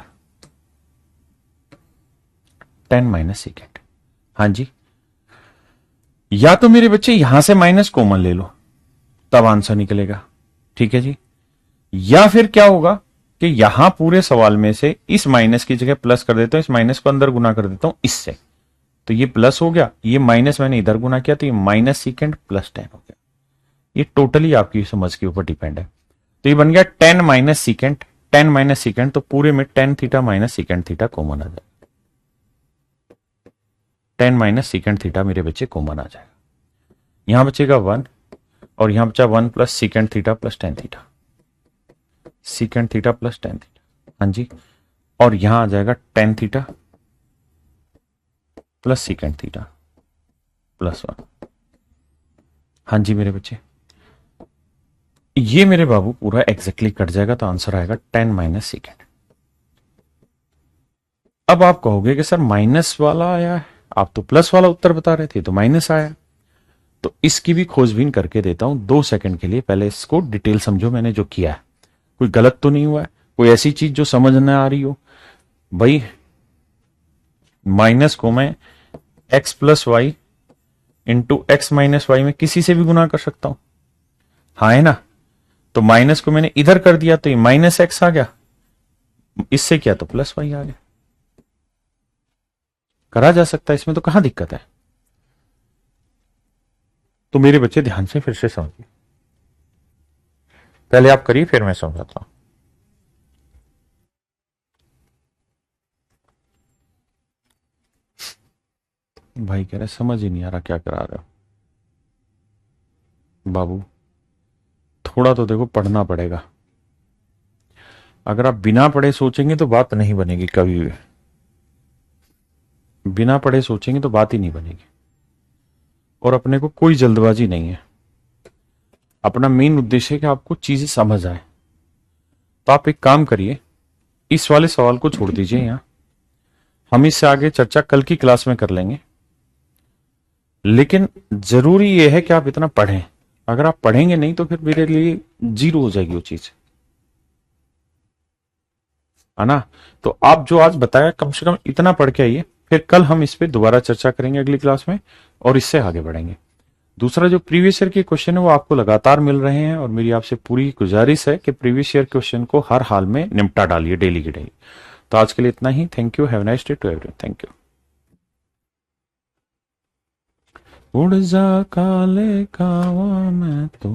tan minus secant, हाँ जी। या तो मेरे बच्चे यहां से माइनस कॉमन ले लो, तब आंसर निकलेगा, ठीक है जी। या फिर क्या होगा कि यहां पूरे सवाल में से इस माइनस की जगह प्लस कर देता हूं, इस माइनस को अंदर गुना कर देता हूं इससे, तो ये प्लस हो गया, ये माइनस मैंने इधर गुना किया तो ये माइनस सीकेंट प्लस tan हो गया। ये टोटली आपकी समझ के ऊपर डिपेंड है। तो ये बन गया tan minus secant, tan minus secant, तो पूरे में tan theta minus secant theta common आ जाएगा, tan माइनस सीकेंट थीटा मेरे बच्चे कॉमन आ जाएगा। यहां बचेगा 1 और यहां बचा 1 plus secant theta plus tan theta, secant theta plus tan theta, हाँ जी। और यहां आ जाएगा tan theta plus secant theta +1, हाँ जी मेरे बच्चे। ये मेरे बाबू पूरा एग्जैक्टली कट जाएगा, तो आंसर आएगा tan माइनस सीकेंट। अब आप कहोगे कि सर माइनस वाला आया है, आप तो प्लस वाला उत्तर बता रहे थे, तो माइनस आया। तो इसकी भी खोजबीन करके देता हूं 2 सेकंड के लिए, पहले इसको डिटेल समझो मैंने जो किया है, कोई गलत तो नहीं हुआ है, कोई ऐसी चीज जो समझ न आ रही हो। भाई माइनस को मैं x plus y into x minus y में किसी से भी गुना कर सकता हूं, हाँ है ना। तो माइनस को मैंने इधर कर दिया तो ये माइनस एक्स आ गया, इससे क्या तो प्लस वाई आ गया, करा जा सकता है, इसमें तो कहां दिक्कत है। तो मेरे बच्चे ध्यान से फिर से समझिए, पहले आप करिए फिर मैं समझाता हूं। भाई कह रहे समझ ही नहीं आ रहा क्या करा रहे हो बाबू, थोड़ा तो देखो पढ़ना पड़ेगा। अगर आप बिना पढ़े सोचेंगे तो बात नहीं बनेगी कभी भी, बिना पढ़े सोचेंगे तो बात ही नहीं बनेगी। और अपने को कोई जल्दबाजी नहीं है, अपना मेन उद्देश्य है कि आपको चीजें समझ आए। तो आप एक काम करिए, इस वाले सवाल को छोड़ दीजिए यहां, हम इससे आगे चर्चा कल की क्लास में कर लेंगे। लेकिन जरूरी यह है कि आप इतना पढ़ें, अगर आप पढ़ेंगे नहीं तो फिर मेरे लिए जीरो हो जाएगी वो चीज, है ना। तो आप जो आज बताया कम से कम इतना पढ़ के आइए, फिर कल हम इस पे दोबारा चर्चा करेंगे अगली क्लास में और इससे आगे बढ़ेंगे। दूसरा जो प्रीवियस ईयर के क्वेश्चन है वो आपको लगातार मिल रहे हैं, और मेरी आपसे पूरी गुजारिश है कि प्रीवियस ईयर क्वेश्चन को हर हाल में निपटा डालिए डेली की डेली। तो आज के लिए इतना ही, thank you, have nice day to everyone, thank you. उड़ जा काले कावा मैं तो